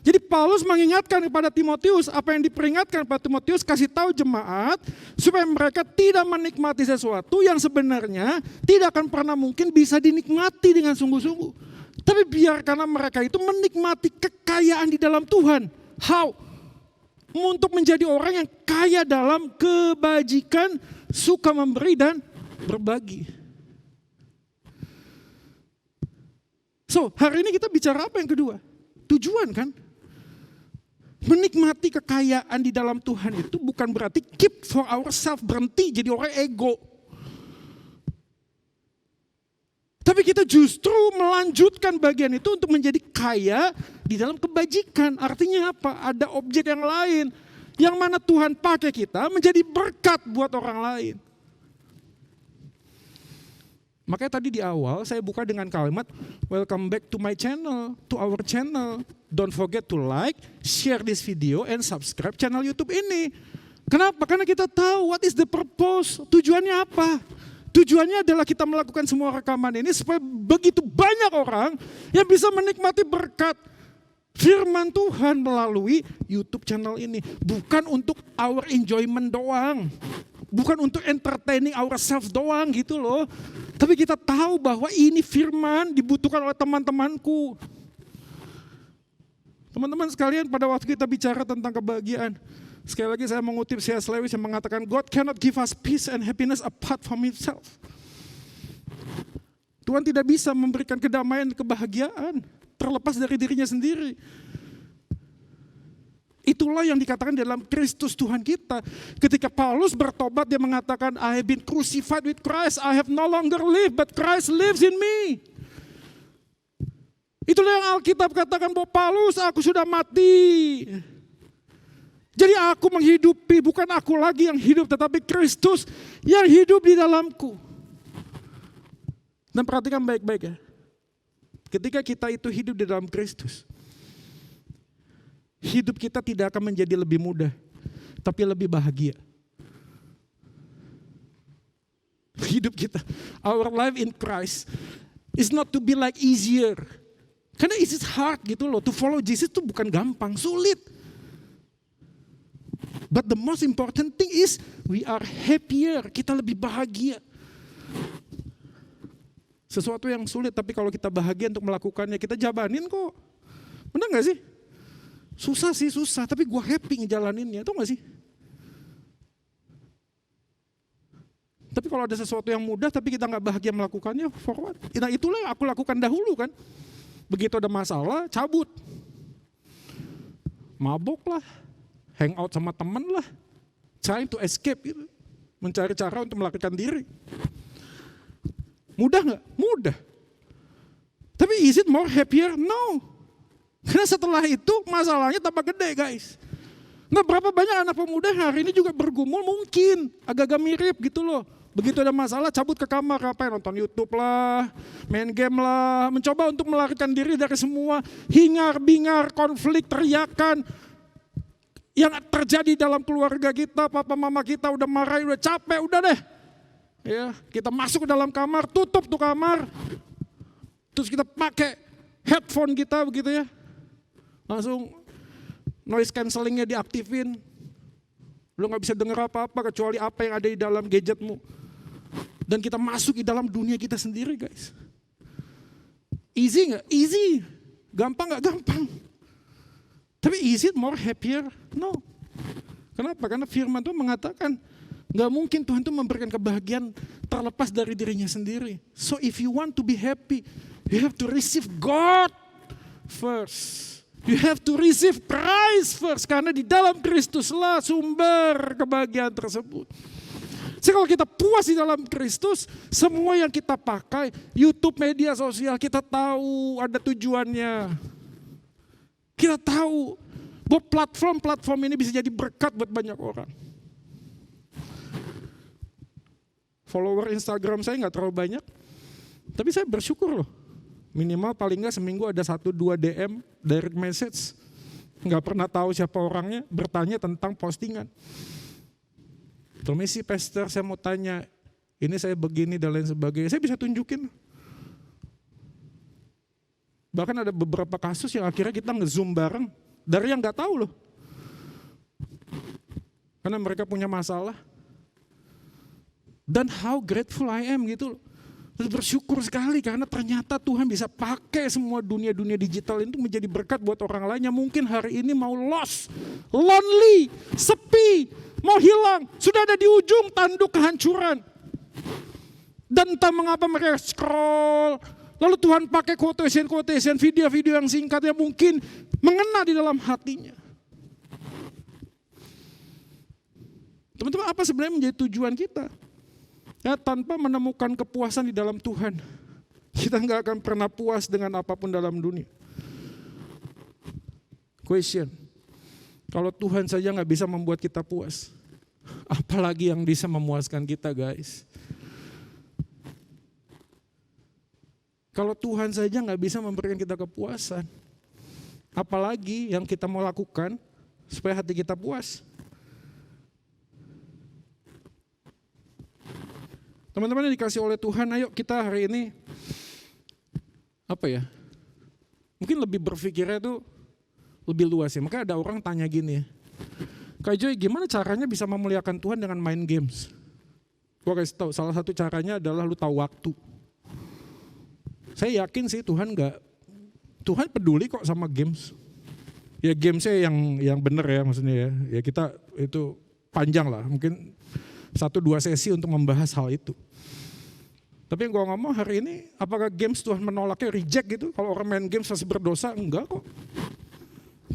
Jadi Paulus mengingatkan kepada Timotius, apa yang diperingatkan kepada Timotius, kasih tahu jemaat, supaya mereka tidak menikmati sesuatu yang sebenarnya tidak akan pernah mungkin bisa dinikmati dengan sungguh-sungguh. Tapi biarkanlah mereka itu menikmati kekayaan di dalam Tuhan. How? Untuk menjadi orang yang kaya dalam kebajikan, suka memberi dan berbagi. So, hari ini kita bicara apa yang kedua? Tujuan kan? Menikmati kekayaan di dalam Tuhan itu bukan berarti keep for ourselves, berhenti jadi orang ego. Tapi kita justru melanjutkan bagian itu untuk menjadi kaya di dalam kebajikan. Artinya apa? Ada objek yang lain yang mana Tuhan pakai kita menjadi berkat buat orang lain. Makanya tadi di awal saya buka dengan kalimat welcome back to my channel, to our channel. Don't forget to like, share this video, and subscribe channel YouTube ini. Kenapa? Karena kita tahu what is the purpose, tujuannya apa. Tujuannya adalah kita melakukan semua rekaman ini supaya begitu banyak orang yang bisa menikmati berkat firman Tuhan melalui YouTube channel ini. Bukan untuk our enjoyment doang. Bukan untuk entertaining ourselves doang gitu loh. Tapi kita tahu bahwa ini firman dibutuhkan oleh teman-temanku. Teman-teman sekalian, pada waktu kita bicara tentang kebahagiaan, sekali lagi saya mengutip C.S. Lewis yang mengatakan, God cannot give us peace and happiness apart from himself. Tuhan tidak bisa memberikan kedamaian dan kebahagiaan terlepas dari dirinya sendiri. Itulah yang dikatakan dalam Kristus Tuhan kita. Ketika Paulus bertobat, dia mengatakan, I have been crucified with Christ, I have no longer lived, but Christ lives in me. Itulah yang Alkitab katakan bahwa Paulus, aku sudah mati. Jadi aku menghidupi, bukan aku lagi yang hidup, tetapi Kristus yang hidup di dalamku. Dan perhatikan baik-baik ya. Ketika kita itu hidup di dalam Kristus, hidup kita tidak akan menjadi lebih mudah, tapi lebih bahagia. Hidup kita, our life in Christ is not to be like easier. Karena it is hard gitu loh, to follow Jesus itu bukan gampang, sulit. But the most important thing is we are happier, kita lebih bahagia. Sesuatu yang sulit, tapi kalau kita bahagia untuk melakukannya, kita jabanin kok. Benar gak sih? Susah sih, susah, tapi gue happy ngejalaninnya, tau gak sih? Tapi kalau ada sesuatu yang mudah tapi kita gak bahagia melakukannya, forward. Nah itulah yang aku lakukan dahulu kan. Begitu ada masalah, cabut. Mabok lah, hangout sama temen lah. Trying to escape gitu. Mencari cara untuk melarikan diri. Mudah gak? Mudah. Tapi is it more happier? No. Karena setelah itu masalahnya tambah gede guys. Nah berapa banyak anak pemuda hari ini juga bergumul mungkin. Agak-agak mirip gitu loh. Begitu ada masalah cabut ke kamar, ngapain, nonton YouTube lah, main game lah. Mencoba untuk melarikan diri dari semua hingar-bingar, konflik, teriakan. Yang terjadi dalam keluarga kita, papa mama kita udah marah, udah capek, udah deh. Ya, kita masuk ke dalam kamar, tutup tuh kamar. Terus kita pakai headphone kita begitu ya. Langsung noise cancellingnya diaktifin. Lo gak bisa dengar apa-apa kecuali apa yang ada di dalam gadgetmu. Dan kita masuk di dalam dunia kita sendiri guys. Easy gak? Easy. Gampang gak? Gampang. Tapi is it more happier? No. Kenapa? Karena firman Tuhan mengatakan gak mungkin Tuhan itu memberikan kebahagiaan terlepas dari dirinya sendiri. So if you want to be happy, you have to receive God first. You have to receive Christ first. Karena di dalam Kristuslah sumber kebahagiaan tersebut. Jadi kalau kita puas di dalam Kristus, semua yang kita pakai, YouTube, media sosial, kita tahu ada tujuannya. Kita tahu bahwa platform-platform ini bisa jadi berkat buat banyak orang. Follower Instagram saya nggak terlalu banyak, tapi saya bersyukur loh. Minimal paling nggak seminggu ada 1-2 DM direct message. Nggak pernah tahu siapa orangnya, bertanya tentang postingan. Permisi pastor, saya mau tanya, ini saya begini dan lain sebagainya. Saya bisa tunjukin. Bahkan ada beberapa kasus yang akhirnya kita nge-zoom bareng dari yang nggak tahu loh. Karena mereka punya masalah. Dan how grateful I am gitu loh. Terus bersyukur sekali karena ternyata Tuhan bisa pakai semua dunia-dunia digital itu menjadi berkat buat orang lain yang mungkin hari ini mau lost, lonely, sepi, mau hilang, sudah ada di ujung tanduk kehancuran. Dan entah mengapa mereka scroll, lalu Tuhan pakai quotation, video-video yang singkat yang mungkin mengena di dalam hatinya. Teman-teman, apa sebenarnya menjadi tujuan kita? Ya, tanpa menemukan kepuasan di dalam Tuhan, kita nggak akan pernah puas dengan apapun dalam dunia. Question, kalau Tuhan saja nggak bisa membuat kita puas, apalagi yang bisa memuaskan kita guys. Kalau Tuhan saja nggak bisa memberikan kita kepuasan, apalagi yang kita mau lakukan supaya hati kita puas. Teman-teman yang dikasih oleh Tuhan, ayo kita hari ini, mungkin lebih berpikirnya tuh lebih luas ya. Makanya ada orang tanya gini, Kak Joy gimana caranya bisa memuliakan Tuhan dengan main games? Gua kasih tahu, salah satu caranya adalah lu tahu waktu. Saya yakin sih Tuhan peduli kok sama games. Ya gamesnya yang bener ya maksudnya ya. Ya kita itu panjang lah, mungkin 1-2 sesi untuk membahas hal itu. Tapi yang gue ngomong hari ini, apakah games Tuhan menolaknya reject gitu? Kalau orang main games masih berdosa? Enggak kok.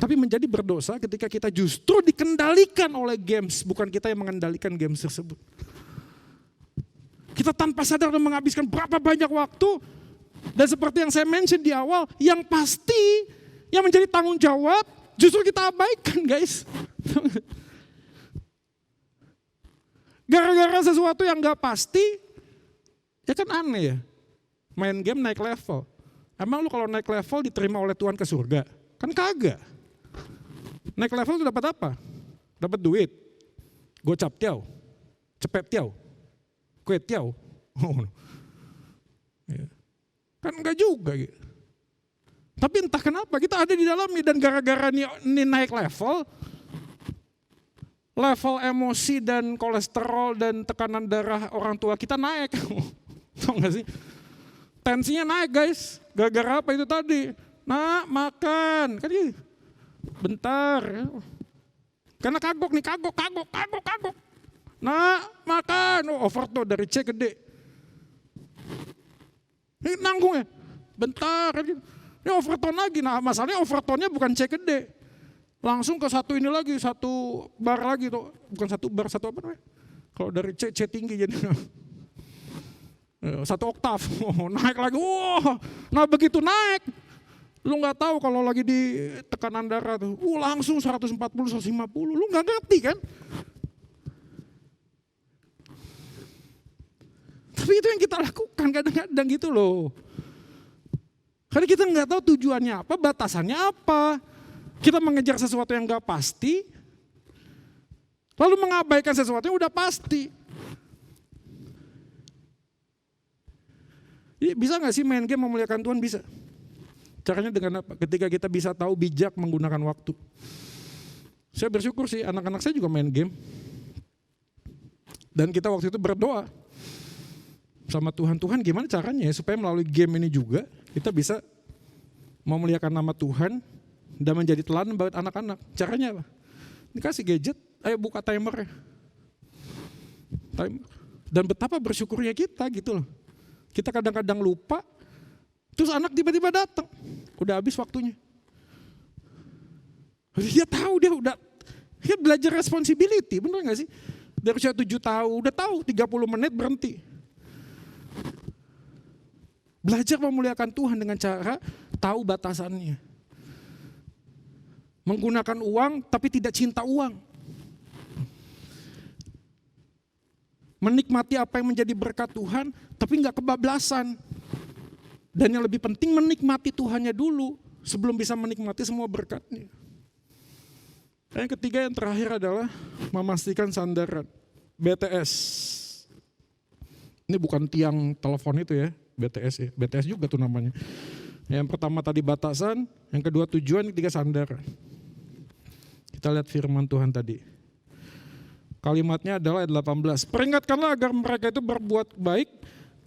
Tapi menjadi berdosa ketika kita justru dikendalikan oleh games, bukan kita yang mengendalikan games tersebut. Kita tanpa sadar menghabiskan berapa banyak waktu, dan seperti yang saya mention di awal, yang pasti, yang menjadi tanggung jawab, justru kita abaikan guys. Gara-gara sesuatu yang gak pasti, ya kan aneh ya. Main game naik level. Emang lu kalau naik level diterima oleh Tuhan ke surga? Kan kagak. Naik level itu dapat apa? Dapat duit. Gocap tiaw. Cepet tiaw. Kue tiaw. Kan enggak juga gitu. Tapi entah kenapa kita ada di dalamnya dan gara-gara ini naik level emosi dan kolesterol dan tekanan darah orang tua kita naik. Tahu gak sih? Tensinya naik guys. Gara-gara apa itu tadi? Nak makan. Kan gitu. Bentar. Karena kagok nih, kagok. Nak makan. Overload dari C gede. Ini nanggung ya. Bentar. Kan gitu. Ini overtone lagi. Nah masalahnya overtone-nya bukan C gede. Langsung ke satu ini lagi, satu bar lagi tuh. Bukan satu bar, satu apa namanya? Kalau dari C tinggi jadi. Satu oktav, naik lagi. Nah begitu naik. Lu gak tahu kalau lagi di tekanan darah tuh. Langsung 140, 150. Lu gak ngerti kan? Tapi itu yang kita lakukan kadang-kadang gitu loh. Karena kita gak tahu tujuannya apa, batasannya apa. Kita mengejar sesuatu yang gak pasti, lalu mengabaikan sesuatu yang udah pasti. Bisa gak sih main game memuliakan Tuhan? Bisa. Caranya dengan apa? Ketika kita bisa tahu bijak menggunakan waktu. Saya bersyukur sih anak-anak saya juga main game. Dan kita waktu itu berdoa sama Tuhan, Tuhan gimana caranya ya supaya melalui game ini juga kita bisa memuliakan nama Tuhan dan menjadi teladan buat anak-anak. Caranya apa? Dikasih gadget, ayo buka timer. Dan betapa bersyukurnya kita gitu loh. Kita kadang-kadang lupa, terus anak tiba-tiba datang, udah habis waktunya. Dia tahu, dia belajar responsibility, bener gak sih? Dari usia 7 tahun, udah tahu 30 menit berhenti. Belajar memuliakan Tuhan dengan cara tahu batasannya. Menggunakan uang tapi tidak cinta uang. Menikmati apa yang menjadi berkat Tuhan tapi gak kebablasan. Dan yang lebih penting menikmati Tuhannya dulu sebelum bisa menikmati semua berkatnya. Dan yang ketiga, yang terakhir adalah memastikan sandaran. BTS. Ini bukan tiang telepon itu ya, BTS ya. BTS juga tuh namanya. Yang pertama tadi batasan, yang kedua tujuan, yang ketiga sandaran. Kita lihat firman Tuhan tadi. Kalimatnya adalah ayat 18. Peringatkanlah agar mereka itu berbuat baik,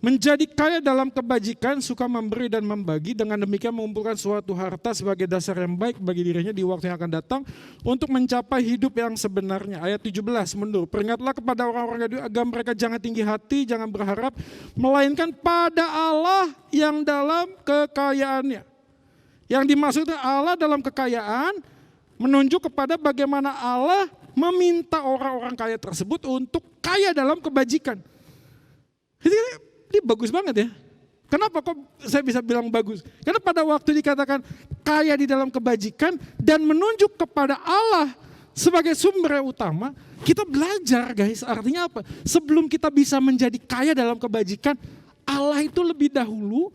menjadi kaya dalam kebajikan, suka memberi dan membagi, dengan demikian mengumpulkan suatu harta sebagai dasar yang baik bagi dirinya di waktu yang akan datang untuk mencapai hidup yang sebenarnya. Ayat 17 mundur. Peringatlah kepada orang-orang agar mereka jangan tinggi hati, jangan berharap, melainkan pada Allah yang dalam kekayaannya. Yang dimaksud Allah dalam kekayaan menunjuk kepada bagaimana Allah meminta orang-orang kaya tersebut untuk kaya dalam kebajikan. Ini bagus banget ya. Kenapa kok saya bisa bilang bagus? Karena pada waktu dikatakan kaya di dalam kebajikan dan menunjuk kepada Allah sebagai sumber yang utama, kita belajar guys, artinya apa? Sebelum kita bisa menjadi kaya dalam kebajikan, Allah itu lebih dahulu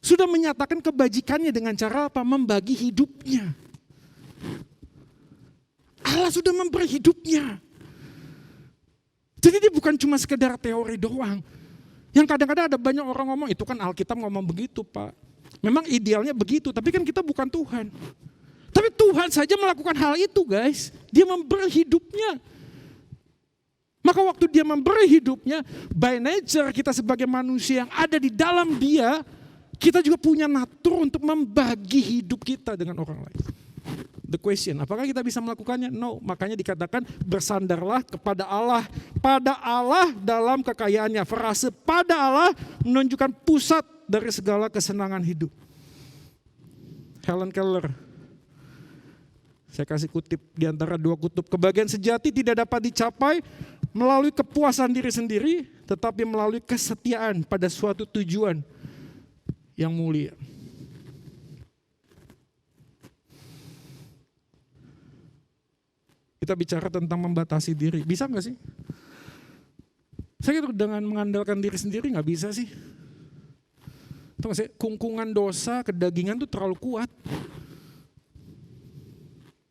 sudah menyatakan kebajikannya dengan cara apa? Membagi hidupnya. Allah sudah memberi hidupnya. Jadi dia bukan cuma sekedar teori doang. Yang kadang-kadang ada banyak orang ngomong, itu kan Alkitab ngomong begitu Pak. Memang idealnya begitu, tapi kan kita bukan Tuhan. Tapi Tuhan saja melakukan hal itu guys. Dia memberi hidupnya. Maka waktu dia memberi hidupnya, by nature kita sebagai manusia yang ada di dalam dia, kita juga punya natur untuk membagi hidup kita dengan orang lain. The question, apakah kita bisa melakukannya? No, makanya dikatakan bersandarlah kepada Allah. Pada Allah dalam kekayaannya. Frase pada Allah menunjukkan pusat dari segala kesenangan hidup. Helen Keller, saya kasih kutip di antara dua kutub. Kebahagiaan sejati tidak dapat dicapai melalui kepuasan diri sendiri, tetapi melalui kesetiaan pada suatu tujuan yang mulia. Kita bicara tentang membatasi diri, bisa gak sih? Saya kira dengan mengandalkan diri sendiri gak bisa sih. Kungkungan dosa, kedagingan itu terlalu kuat.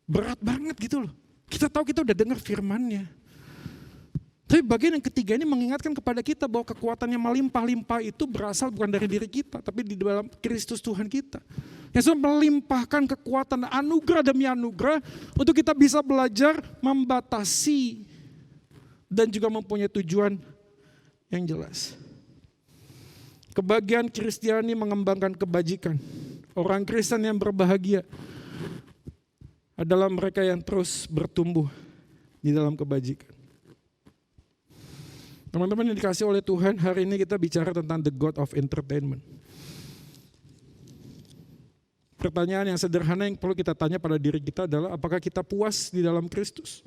Berat banget gitu loh. Kita tahu kita udah dengar firman-Nya. Tapi bagian yang ketiga ini mengingatkan kepada kita bahwa kekuatan yang melimpah-limpah itu berasal bukan dari diri kita, tapi di dalam Kristus Tuhan kita. Yang sudah melimpahkan kekuatan anugerah demi anugerah untuk kita bisa belajar membatasi dan juga mempunyai tujuan yang jelas. Kebahagiaan Kristiani mengembangkan kebajikan. Orang Kristen yang berbahagia adalah mereka yang terus bertumbuh di dalam kebajikan. Teman-teman yang dikasih oleh Tuhan, hari ini kita bicara tentang the God of entertainment. Pertanyaan yang sederhana yang perlu kita tanya pada diri kita adalah apakah kita puas di dalam Kristus?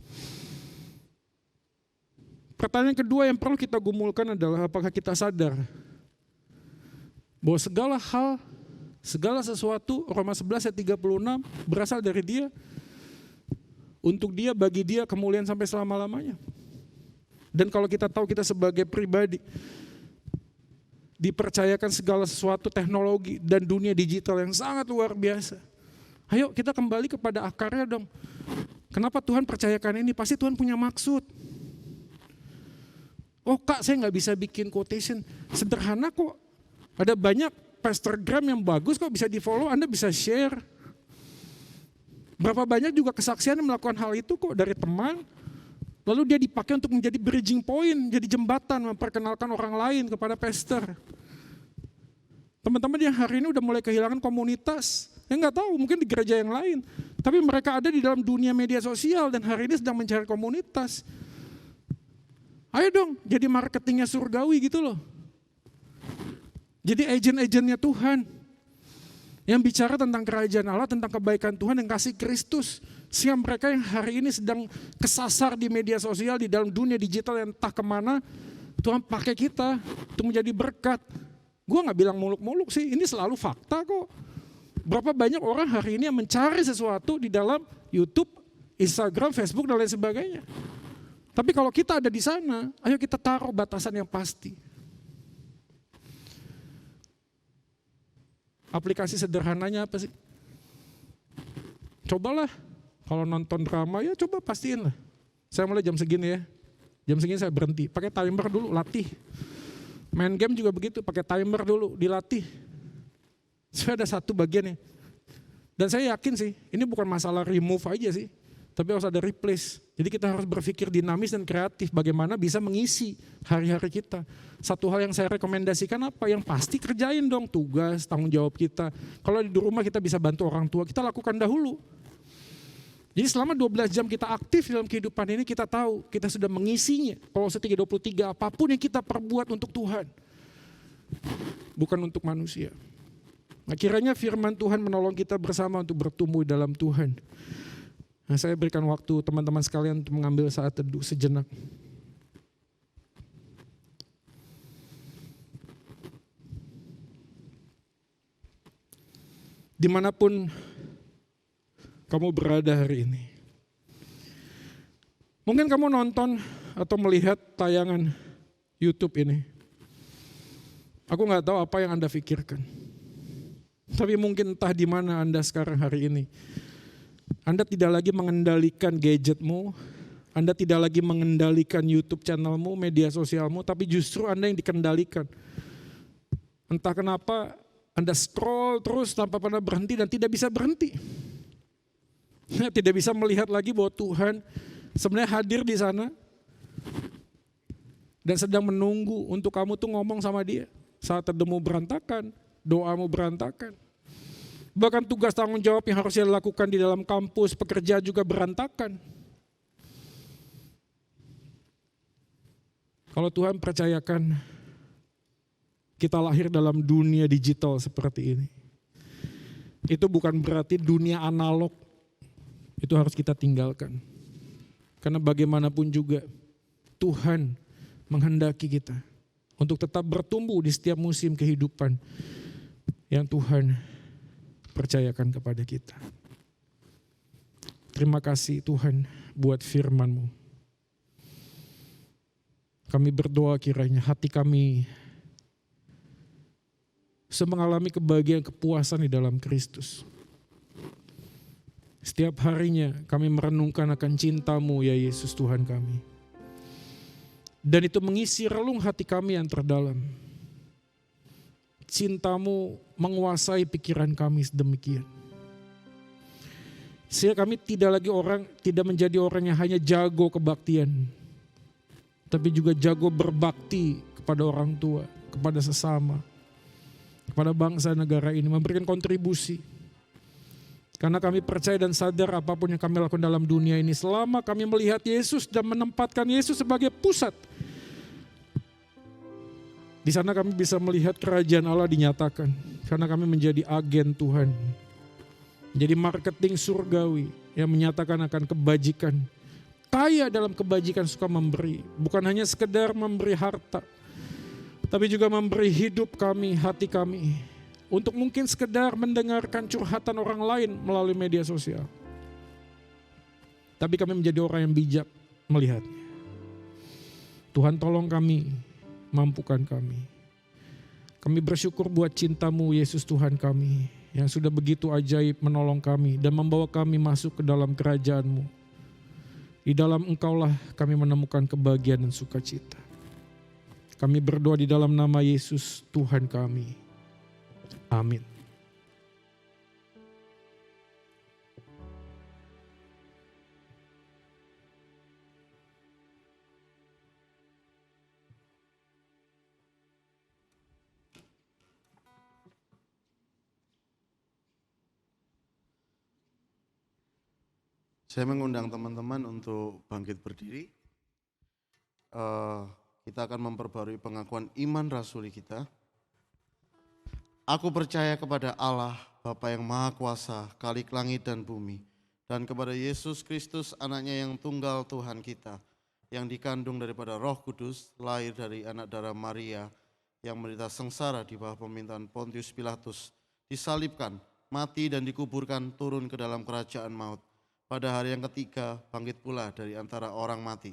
Pertanyaan kedua yang perlu kita gumulkan adalah apakah kita sadar bahwa segala hal, segala sesuatu, Roma 11 ayat 36 berasal dari Dia, untuk Dia, bagi Dia kemuliaan sampai selama-lamanya. Dan kalau kita tahu kita sebagai pribadi dipercayakan segala sesuatu teknologi dan dunia digital yang sangat luar biasa. Ayo kita kembali kepada akarnya dong. Kenapa Tuhan percayakan ini? Pasti Tuhan punya maksud. Oh Kak, saya gak bisa bikin quotation. Sederhana kok. Ada banyak Pastorgram yang bagus kok bisa di follow, Anda bisa share. Berapa banyak juga kesaksian yang melakukan hal itu kok dari teman, lalu dia dipakai untuk menjadi bridging point, jadi jembatan memperkenalkan orang lain kepada pastor. Teman-teman yang hari ini udah mulai kehilangan komunitas, yang nggak tahu mungkin di gereja yang lain, tapi mereka ada di dalam dunia media sosial dan hari ini sedang mencari komunitas. Ayo dong, jadi marketingnya surgawi gitu loh. Jadi agent-agentnya Tuhan, yang bicara tentang kerajaan Allah, tentang kebaikan Tuhan yang kasih Kristus. Sehingga mereka yang hari ini sedang kesasar di media sosial, di dalam dunia digital yang entah kemana, Tuhan pakai kita untuk menjadi berkat. Gue gak bilang muluk-muluk sih, ini selalu fakta kok. Berapa banyak orang hari ini yang mencari sesuatu di dalam YouTube, Instagram, Facebook, dan lain sebagainya. Tapi kalau kita ada di sana, ayo kita taruh batasan yang pasti. Aplikasi sederhananya apa sih? Cobalah, kalau nonton drama ya coba pastiin lah. Saya mulai jam segini ya, jam segini saya berhenti. Pakai timer dulu, latih. Main game juga begitu, pakai timer dulu, dilatih. Saya ada satu bagiannya. Dan saya yakin sih, ini bukan masalah remove aja sih, tapi harus ada replace. Jadi kita harus berpikir dinamis dan kreatif, bagaimana bisa mengisi hari-hari kita. Satu hal yang saya rekomendasikan apa? Yang pasti kerjain dong tugas, tanggung jawab kita. Kalau di rumah kita bisa bantu orang tua, kita lakukan dahulu. Jadi selama 12 jam kita aktif dalam kehidupan ini, kita tahu kita sudah mengisinya. Kolose 3:23, apapun yang kita perbuat untuk Tuhan, bukan untuk manusia. Nah, kiranya firman Tuhan menolong kita bersama untuk bertumbuh dalam Tuhan. Nah, saya berikan waktu teman-teman sekalian untuk mengambil saat teduh sejenak. Dimanapun kamu berada hari ini. Mungkin kamu nonton atau melihat tayangan YouTube ini. Aku gak tahu apa yang Anda pikirkan. Tapi mungkin entah di mana Anda sekarang hari ini. Anda tidak lagi mengendalikan gadgetmu, Anda tidak lagi mengendalikan YouTube channelmu, media sosialmu, tapi justru Anda yang dikendalikan. Entah kenapa Anda scroll terus tanpa pernah berhenti dan tidak bisa berhenti. Tidak bisa melihat lagi bahwa Tuhan sebenarnya hadir di sana dan sedang menunggu untuk kamu tuh ngomong sama Dia. Saat teduhmu berantakan, doamu berantakan. Bahkan tugas tanggung jawab yang harusnya dilakukan di dalam kampus, pekerjaan juga berantakan. Kalau Tuhan percayakan kita lahir dalam dunia digital seperti ini, itu bukan berarti dunia analog itu harus kita tinggalkan. Karena bagaimanapun juga Tuhan menghendaki kita untuk tetap bertumbuh di setiap musim kehidupan yang Tuhan percayakan kepada kita. Terima kasih Tuhan buat firman-Mu. Kami berdoa kiranya hati kami mengalami kebahagiaan, kepuasan di dalam Kristus. Setiap harinya kami merenungkan akan cinta-Mu ya Yesus Tuhan kami. Dan itu mengisi relung hati kami yang terdalam. Cinta-Mu menguasai pikiran kami sedemikian. Sehingga kami tidak menjadi orang yang hanya jago kebaktian, tapi juga jago berbakti kepada orang tua, kepada sesama, kepada bangsa negara ini, memberikan kontribusi. Karena kami percaya dan sadar apapun yang kami lakukan dalam dunia ini, selama kami melihat Yesus dan menempatkan Yesus sebagai pusat, di sana kami bisa melihat kerajaan Allah dinyatakan. Karena kami menjadi agen Tuhan, menjadi marketing surgawi yang menyatakan akan kebajikan. Kaya dalam kebajikan, suka memberi. Bukan hanya sekedar memberi harta, tapi juga memberi hidup kami, hati kami, untuk mungkin sekedar mendengarkan curhatan orang lain melalui media sosial. Tapi kami menjadi orang yang bijak melihatnya. Tuhan tolong kami, mampukan kami. Kami bersyukur buat cinta-Mu Yesus Tuhan kami, yang sudah begitu ajaib menolong kami dan membawa kami masuk ke dalam kerajaan-Mu. Di dalam Engkaulah kami menemukan kebahagiaan dan sukacita. Kami berdoa di dalam nama Yesus Tuhan kami. Amin. Saya mengundang teman-teman untuk bangkit berdiri. Kita akan memperbarui pengakuan iman rasuli kita. Aku percaya kepada Allah, Bapa yang Maha Kuasa, Khalik langit dan bumi, dan kepada Yesus Kristus, anaknya yang tunggal Tuhan kita, yang dikandung daripada Roh Kudus, lahir dari anak darah Maria, yang menderita sengsara di bawah pemerintahan Pontius Pilatus, disalibkan, mati dan dikuburkan, turun ke dalam kerajaan maut. Pada hari yang ketiga, bangkit pula dari antara orang mati,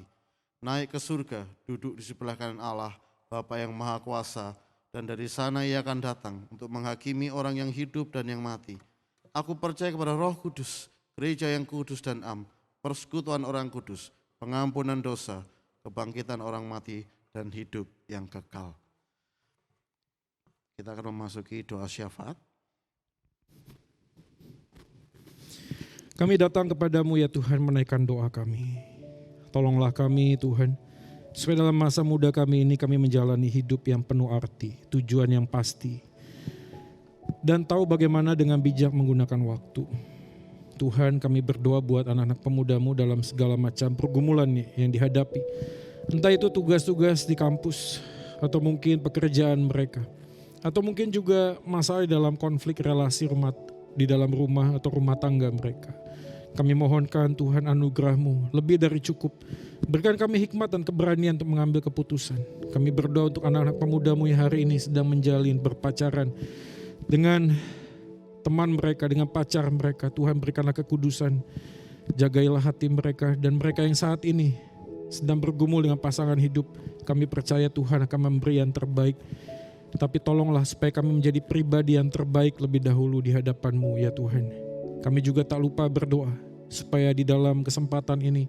naik ke surga, duduk di sebelah kanan Allah, Bapa yang Maha Kuasa, dan dari sana ia akan datang untuk menghakimi orang yang hidup dan yang mati. Aku percaya kepada Roh Kudus, gereja yang kudus dan am, persekutuan orang kudus, pengampunan dosa, kebangkitan orang mati, dan hidup yang kekal. Kita akan memasuki doa syafaat. Kami datang kepadamu ya Tuhan, menaikkan doa kami. Tolonglah kami Tuhan, supaya dalam masa muda kami ini kami menjalani hidup yang penuh arti, tujuan yang pasti, dan tahu bagaimana dengan bijak menggunakan waktu. Tuhan, kami berdoa buat anak-anak pemudamu dalam segala macam pergumulan yang dihadapi. Entah itu tugas-tugas di kampus, atau mungkin pekerjaan mereka, atau mungkin juga masalah dalam konflik relasi di dalam rumah atau rumah tangga mereka. Kami mohonkan Tuhan anugerah-Mu lebih dari cukup. Berikan kami hikmat dan keberanian untuk mengambil keputusan. Kami berdoa untuk anak-anak pemuda-Mu yang hari ini sedang menjalin berpacaran dengan teman mereka, dengan pacar mereka. Tuhan, berikanlah kekudusan, jagailah hati mereka, dan mereka yang saat ini sedang bergumul dengan pasangan hidup. Kami percaya Tuhan akan memberi yang terbaik. Tapi tolonglah supaya kami menjadi pribadi yang terbaik lebih dahulu di hadapan-Mu ya Tuhan. Kami juga tak lupa berdoa supaya di dalam kesempatan ini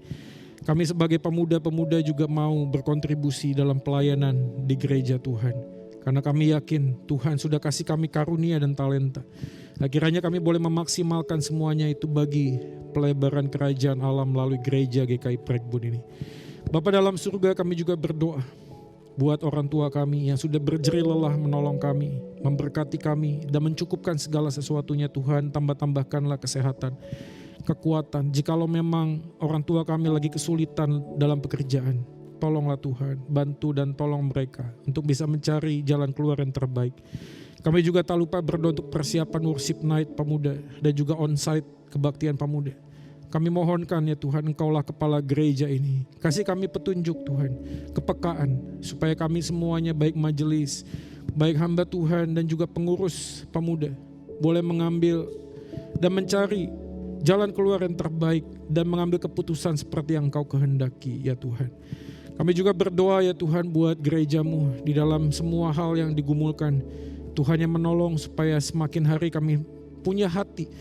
kami sebagai pemuda-pemuda juga mau berkontribusi dalam pelayanan di gereja Tuhan. Karena kami yakin Tuhan sudah kasih kami karunia dan talenta. Akhirnya kami boleh memaksimalkan semuanya itu bagi pelebaran kerajaan Allah melalui gereja GKI Pragbun ini. Bapa dalam surga, kami juga berdoa buat orang tua kami yang sudah berjerih lelah menolong kami, memberkati kami, dan mencukupkan segala sesuatunya Tuhan. Tambahkanlah kesehatan, kekuatan. Jikalau memang orang tua kami lagi kesulitan dalam pekerjaan, tolonglah Tuhan, bantu dan tolong mereka untuk bisa mencari jalan keluar yang terbaik. Kami juga tak lupa berdoa untuk persiapan worship night pemuda dan juga on-site kebaktian pemuda. Kami mohonkan ya Tuhan, Engkaulah kepala gereja ini. Kasih kami petunjuk Tuhan, kepekaan, supaya kami semuanya baik majelis, baik hamba Tuhan dan juga pengurus pemuda boleh mengambil dan mencari jalan keluar yang terbaik dan mengambil keputusan seperti yang Engkau kehendaki ya Tuhan. Kami juga berdoa ya Tuhan buat gereja-Mu di dalam semua hal yang digumulkan. Tuhan yang menolong supaya semakin hari kami punya hati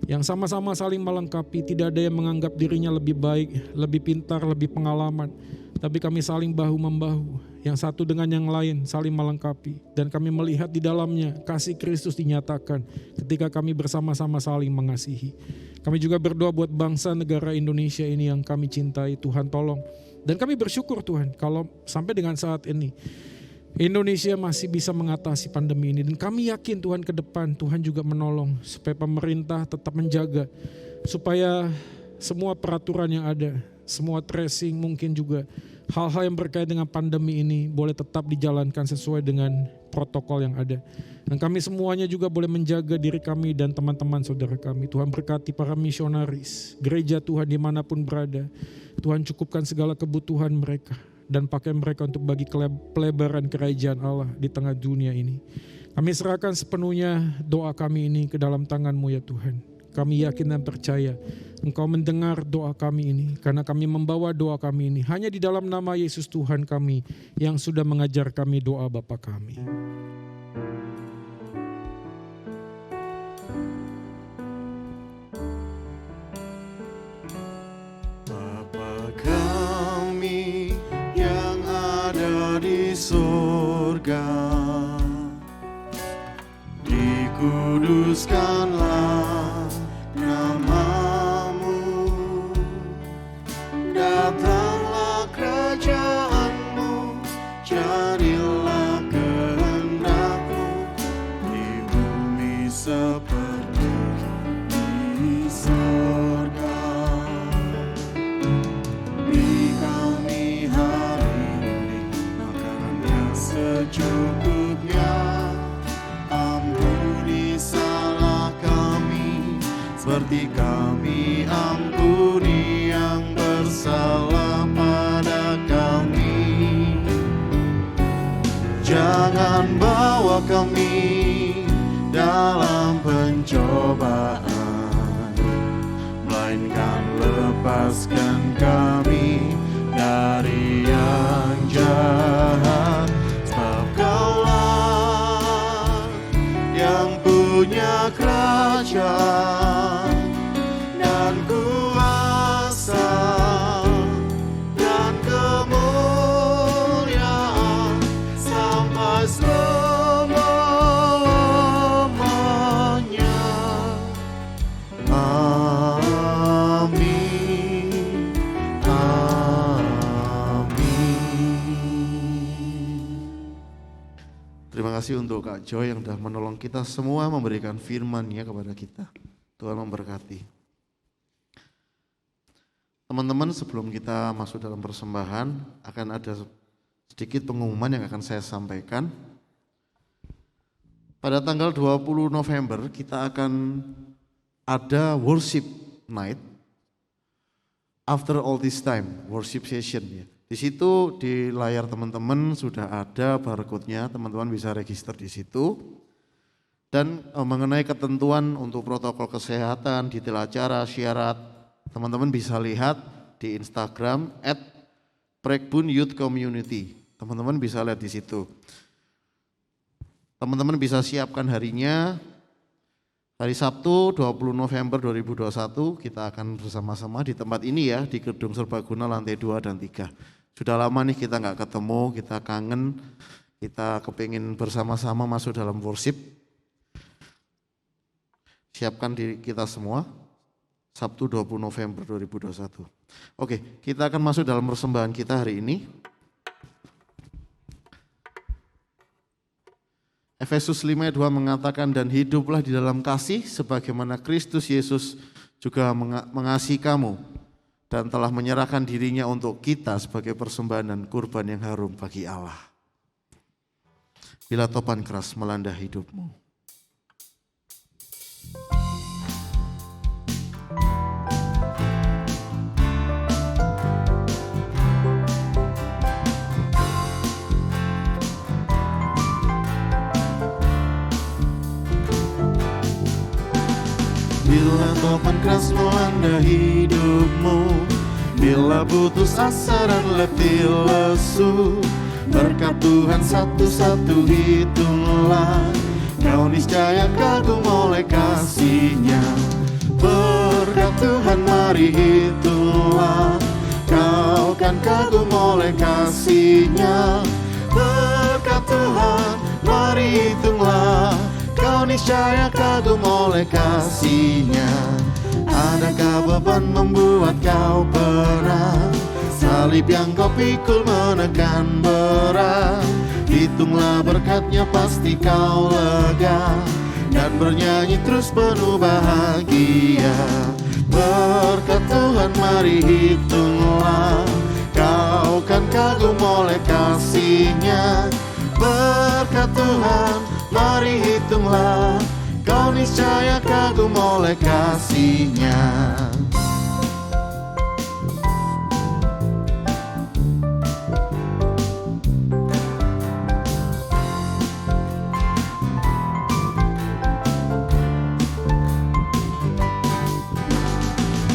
yang sama-sama saling melengkapi. Tidak ada yang menganggap dirinya lebih baik, lebih pintar, lebih pengalaman. Tapi kami saling bahu-membahu, yang satu dengan yang lain saling melengkapi. Dan kami melihat di dalamnya kasih Kristus dinyatakan ketika kami bersama-sama saling mengasihi. Kami juga berdoa buat bangsa negara Indonesia ini yang kami cintai. Tuhan tolong. Dan kami bersyukur Tuhan kalau sampai dengan saat ini Indonesia masih bisa mengatasi pandemi ini. Dan kami yakin Tuhan ke depan Tuhan juga menolong supaya pemerintah tetap menjaga, supaya semua peraturan yang ada, semua tracing, mungkin juga hal-hal yang berkait dengan pandemi ini boleh tetap dijalankan sesuai dengan protokol yang ada. Dan kami semuanya juga boleh menjaga diri kami dan teman-teman saudara kami. Tuhan berkati para misionaris, gereja Tuhan dimanapun berada. Tuhan cukupkan segala kebutuhan mereka dan pakai mereka untuk bagi pelebaran kerajaan Allah di tengah dunia ini. Kami serahkan sepenuhnya doa kami ini ke dalam tangan-Mu ya Tuhan. Kami yakin dan percaya Engkau mendengar doa kami ini, karena kami membawa doa kami ini hanya di dalam nama Yesus Tuhan kami yang sudah mengajar kami doa Bapa kami. Di surga, dikuduskanlah nama-Mu, datanglah kerajaan-Mu, jadilah kehendak-Mu di bumi seperti di surga. seperti kami ampuni yang bersalah pada kami. Jangan bawa kami dalam pencobaan, melainkan lepaskan kami dari yang jahat. Sebab Kaulah yang punya kerajaan dan kuasa dan kemuliaan sampai selama-lamanya. Amin. Terima kasih untuk Kak Joy yang sudah menolong kita semua memberikan firman-Nya kepada kita. Tuhan memberkati. Teman-teman, sebelum kita masuk dalam persembahan, akan ada sedikit pengumuman yang akan saya sampaikan. Pada tanggal 20 November kita akan ada worship night. After all this time, worship session ya. Di situ di layar teman-teman sudah ada barcode-nya, teman-teman bisa register di situ. Dan mengenai ketentuan untuk protokol kesehatan, detail acara, syarat, teman-teman bisa lihat di Instagram @Prekbun Youth Community. Teman-teman bisa lihat di situ. Teman-teman bisa siapkan harinya. Hari Sabtu 20 November 2021 kita akan bersama-sama di tempat ini ya, di Gedung Serbaguna lantai 2 dan 3. Sudah lama nih kita nggak ketemu, kita kangen, kita kepingin bersama-sama masuk dalam worship. Siapkan diri kita semua, Sabtu 20 November 2021. Oke, kita akan masuk dalam persembahan kita hari ini. Efesus 5 ayat 2 mengatakan, dan hiduplah di dalam kasih sebagaimana Kristus Yesus juga mengasihi kamu dan telah menyerahkan dirinya untuk kita sebagai persembahan dan kurban yang harum bagi Allah. Bila topan keras melanda hidupmu. Bila topan keras melanda hidupmu, bila putus asa dan letih lesu, berkat Tuhan satu-satu hitunglah, kau niscaya kagum oleh kasih-Nya. Berkat Tuhan mari hitunglah, kau kan kagum oleh kasih-Nya. Berkat Tuhan mari hitunglah, kau niscaya kagum oleh kasih-Nya. Adakah beban membuat kau berat? Salib yang kau pikul menekan berat. Hitunglah berkat-Nya pasti kau lega, dan bernyanyi terus penuh bahagia. Berkat Tuhan mari hitunglah, kau kan kagum oleh kasih-Nya. Berkat Tuhan mari hitunglah, kau niscaya kagum oleh kasih-Nya.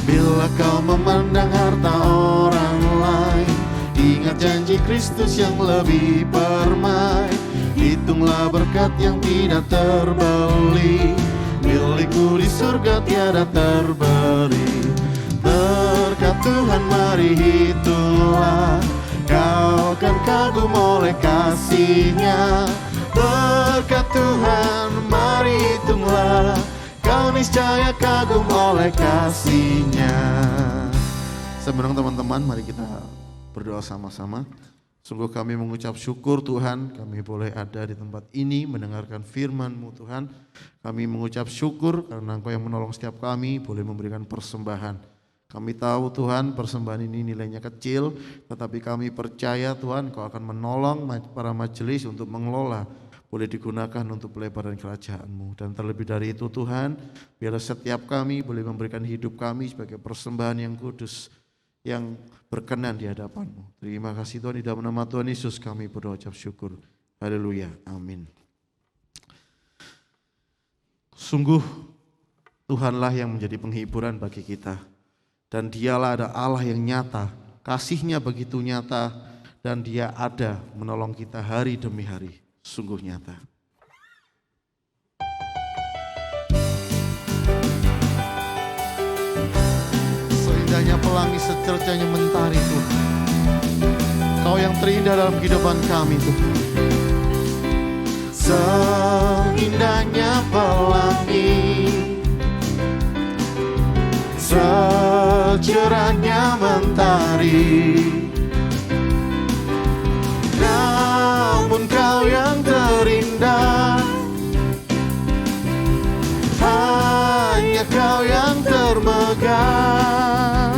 Bila kau memandang harta orang lain, ingat janji Kristus yang lebih permai. Hitunglah berkat yang tidak terbeli, milikku di surga tiada terberi. Berkat Tuhan mari hitunglah, kau kan kagum oleh kasih-Nya. Berkat Tuhan mari hitunglah, kau niscaya kagum oleh kasih-Nya. Sebelum teman-teman, mari kita berdoa sama-sama. Sungguh kami mengucap syukur Tuhan, kami boleh ada di tempat ini mendengarkan firman-Mu Tuhan. Kami mengucap syukur karena Engkau yang menolong setiap kami boleh memberikan persembahan. Kami tahu Tuhan persembahan ini nilainya kecil, tetapi kami percaya Tuhan Engkau akan menolong para majelis untuk mengelola boleh digunakan untuk pelebaran kerajaan-Mu. Dan terlebih dari itu Tuhan, biarlah setiap kami boleh memberikan hidup kami sebagai persembahan yang kudus, yang berkenan di hadapan-Mu. Terima kasih Tuhan, di dalam nama Tuhan Yesus kami berucap syukur. Haleluya, amin. Sungguh Tuhanlah yang menjadi penghiburan bagi kita. Dan Dialah ada Allah yang nyata, kasih-Nya begitu nyata, dan Dia ada menolong kita hari demi hari. Sungguh nyata. Seindahnya pelangi, secercahnya mentari Tuhan. Kau yang terindah dalam kehidupan kami Tuhan. Seindahnya pelangi, secerahnya mentari, namun Kau yang terindah, hanya Kau yang termegah.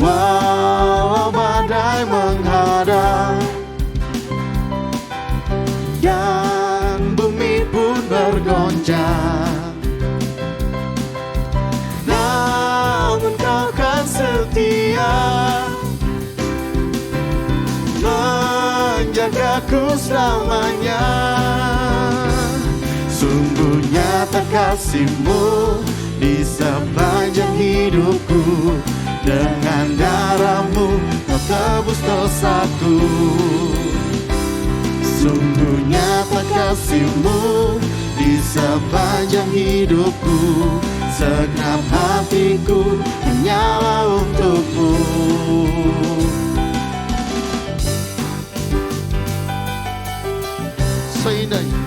Walau badai menghadang dan bumi pun bergoncang, namun Kau kan setia, menjagaku selamanya. Sungguh nyata kasih-Mu di sepanjang hidupku, dengan darah-Mu Kau tebus dosaku. Sungguh nyata kasih-Mu di sepanjang hidupku, segenap hatiku hanyalah untuk-Mu. Seindahnya,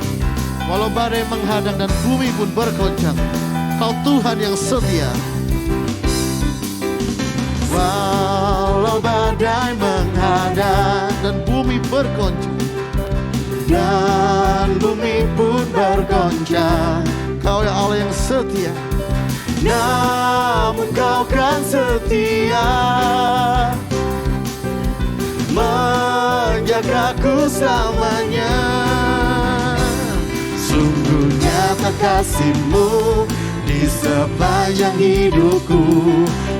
walau badai menghadang dan bumi pun bergoncang, Kau Tuhan yang setia. Walau badai menghadang dan bumi bergoncang, dan bumi pun bergoncang, Kau ya Allah yang setia. Namun Kau kan setia, menjagaku selamanya. Sungguh nyata kasih-Mu di sepanjang hidupku,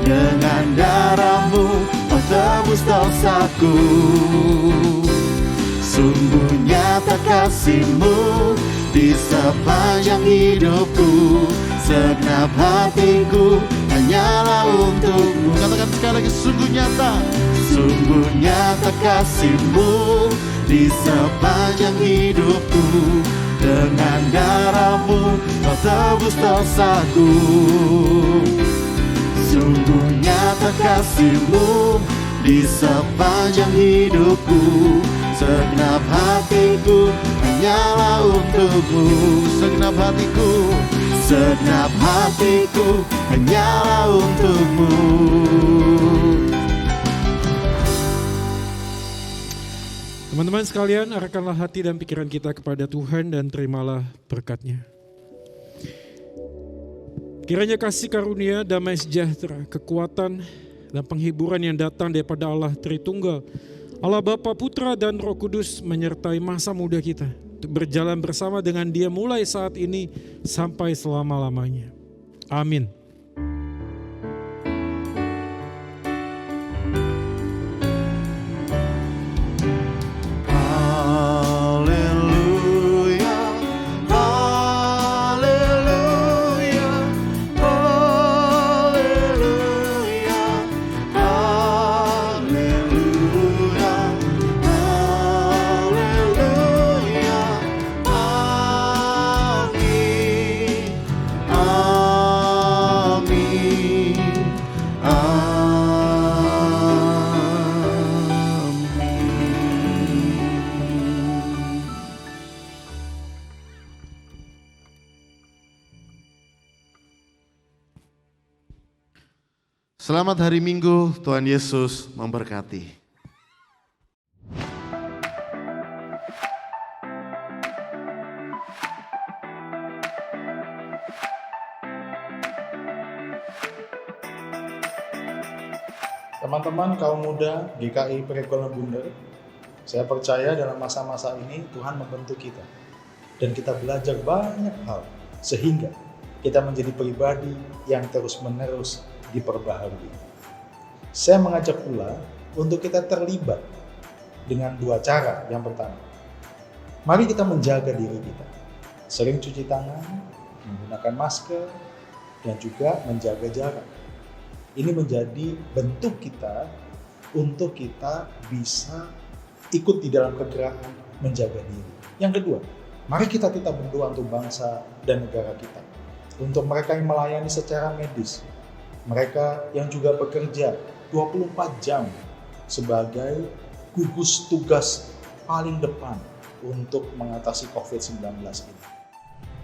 dengan darah-Mu Kau tebus dosaku. Sungguh nyata kasih-Mu di sepanjang hidupku, segenap hatiku hanyalah untuk-Mu. Katakan sekali lagi, sungguh nyata. Sungguh nyata kasih-Mu di sepanjang hidupku, dengan darah-Mu Kau tebus dosaku. Sungguh nyata kasih-Mu di sepanjang hidupku, segenap hatiku hanyalah untuk-Mu. Segenap hatiku, segenap hatiku hanyalah untuk-Mu. Teman-teman sekalian, arahkanlah hati dan pikiran kita kepada Tuhan dan terimalah berkat-Nya. Kiranya kasih karunia, damai sejahtera, kekuatan, dan penghiburan yang datang daripada Allah Tritunggal, Allah Bapa, Putra, dan Roh Kudus menyertai masa muda kita untuk berjalan bersama dengan Dia mulai saat ini sampai selama-lamanya. Amin. Selamat hari Minggu, Tuhan Yesus memberkati. Teman-teman kaum muda GKI Perekulan Bundar, Saya percaya dalam masa-masa ini Tuhan membentuk kita dan kita belajar banyak hal sehingga kita menjadi pribadi yang terus-menerus diperbaharui. Saya mengajak pula untuk kita terlibat dengan dua cara. Yang pertama, mari kita menjaga diri kita. Sering cuci tangan, menggunakan masker, dan juga menjaga jarak. Ini menjadi bentuk kita untuk kita bisa ikut di dalam kegerakan menjaga diri. Yang kedua, mari kita tetap berdoa untuk bangsa dan negara kita. Untuk mereka yang melayani secara medis, mereka yang juga bekerja 24 jam sebagai gugus tugas paling depan untuk mengatasi COVID-19 ini.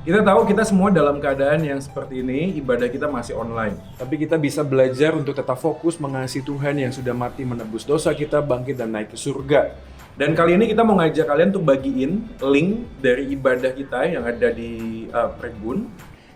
Kita tahu kita semua dalam keadaan yang seperti ini, ibadah kita masih online. Tapi kita bisa belajar untuk tetap fokus mengasihi Tuhan yang sudah mati menebus dosa kita, bangkit dan naik ke surga. Dan kali ini kita mau ngajak kalian untuk bagiin link dari ibadah kita yang ada di Prekbun,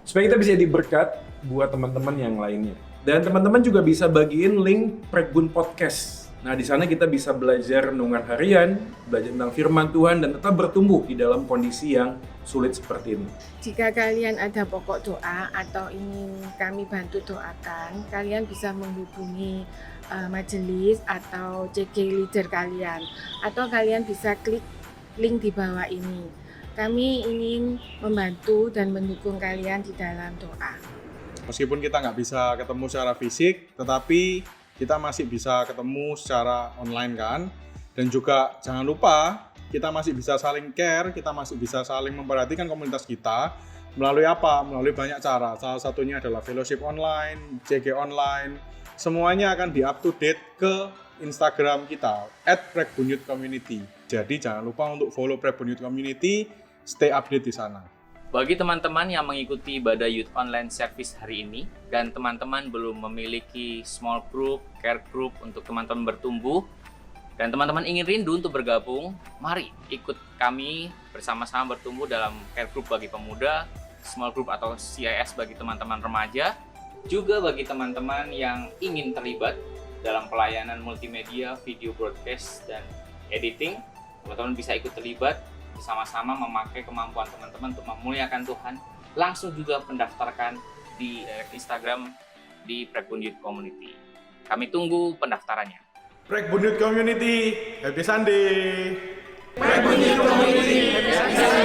supaya kita bisa jadi berkat buat teman-teman yang lainnya. Dan teman-teman juga bisa bagiin link Prekbun Podcast. Nah, di sana kita bisa belajar renungan harian, belajar tentang firman Tuhan, dan tetap bertumbuh di dalam kondisi yang sulit seperti ini. Jika kalian ada pokok doa atau ingin kami bantu doakan, kalian bisa menghubungi majelis atau CG leader kalian, atau kalian bisa klik link di bawah ini. Kami ingin membantu dan mendukung kalian di dalam doa. Meskipun kita nggak bisa ketemu secara fisik, tetapi kita masih bisa ketemu secara online kan. Dan juga jangan lupa kita masih bisa saling care, kita masih bisa saling memperhatikan komunitas kita melalui apa? Melalui banyak cara. Salah satunya adalah fellowship online, CG online. Semuanya akan di up to date ke Instagram kita @prekbunyouthcommunity. Jadi jangan lupa untuk follow Prekbun Youth Community, stay update di sana. Bagi teman-teman yang mengikuti ibadah Youth Online Service hari ini dan teman-teman belum memiliki small group, care group untuk teman-teman bertumbuh, dan teman-teman ingin rindu untuk bergabung, mari ikut kami bersama-sama bertumbuh dalam care group bagi pemuda, small group atau CIS bagi teman-teman remaja, juga bagi teman-teman yang ingin terlibat dalam pelayanan multimedia, video broadcast, dan editing. Teman-teman bisa ikut terlibat bersama-sama memakai kemampuan teman-teman untuk memuliakan Tuhan. Langsung juga pendaftarkan di Instagram di Prekbun Youth Community. Kami tunggu pendaftarannya. Prekbun Youth Community, happy Sunday! Prekbun Youth Community, happy Sunday!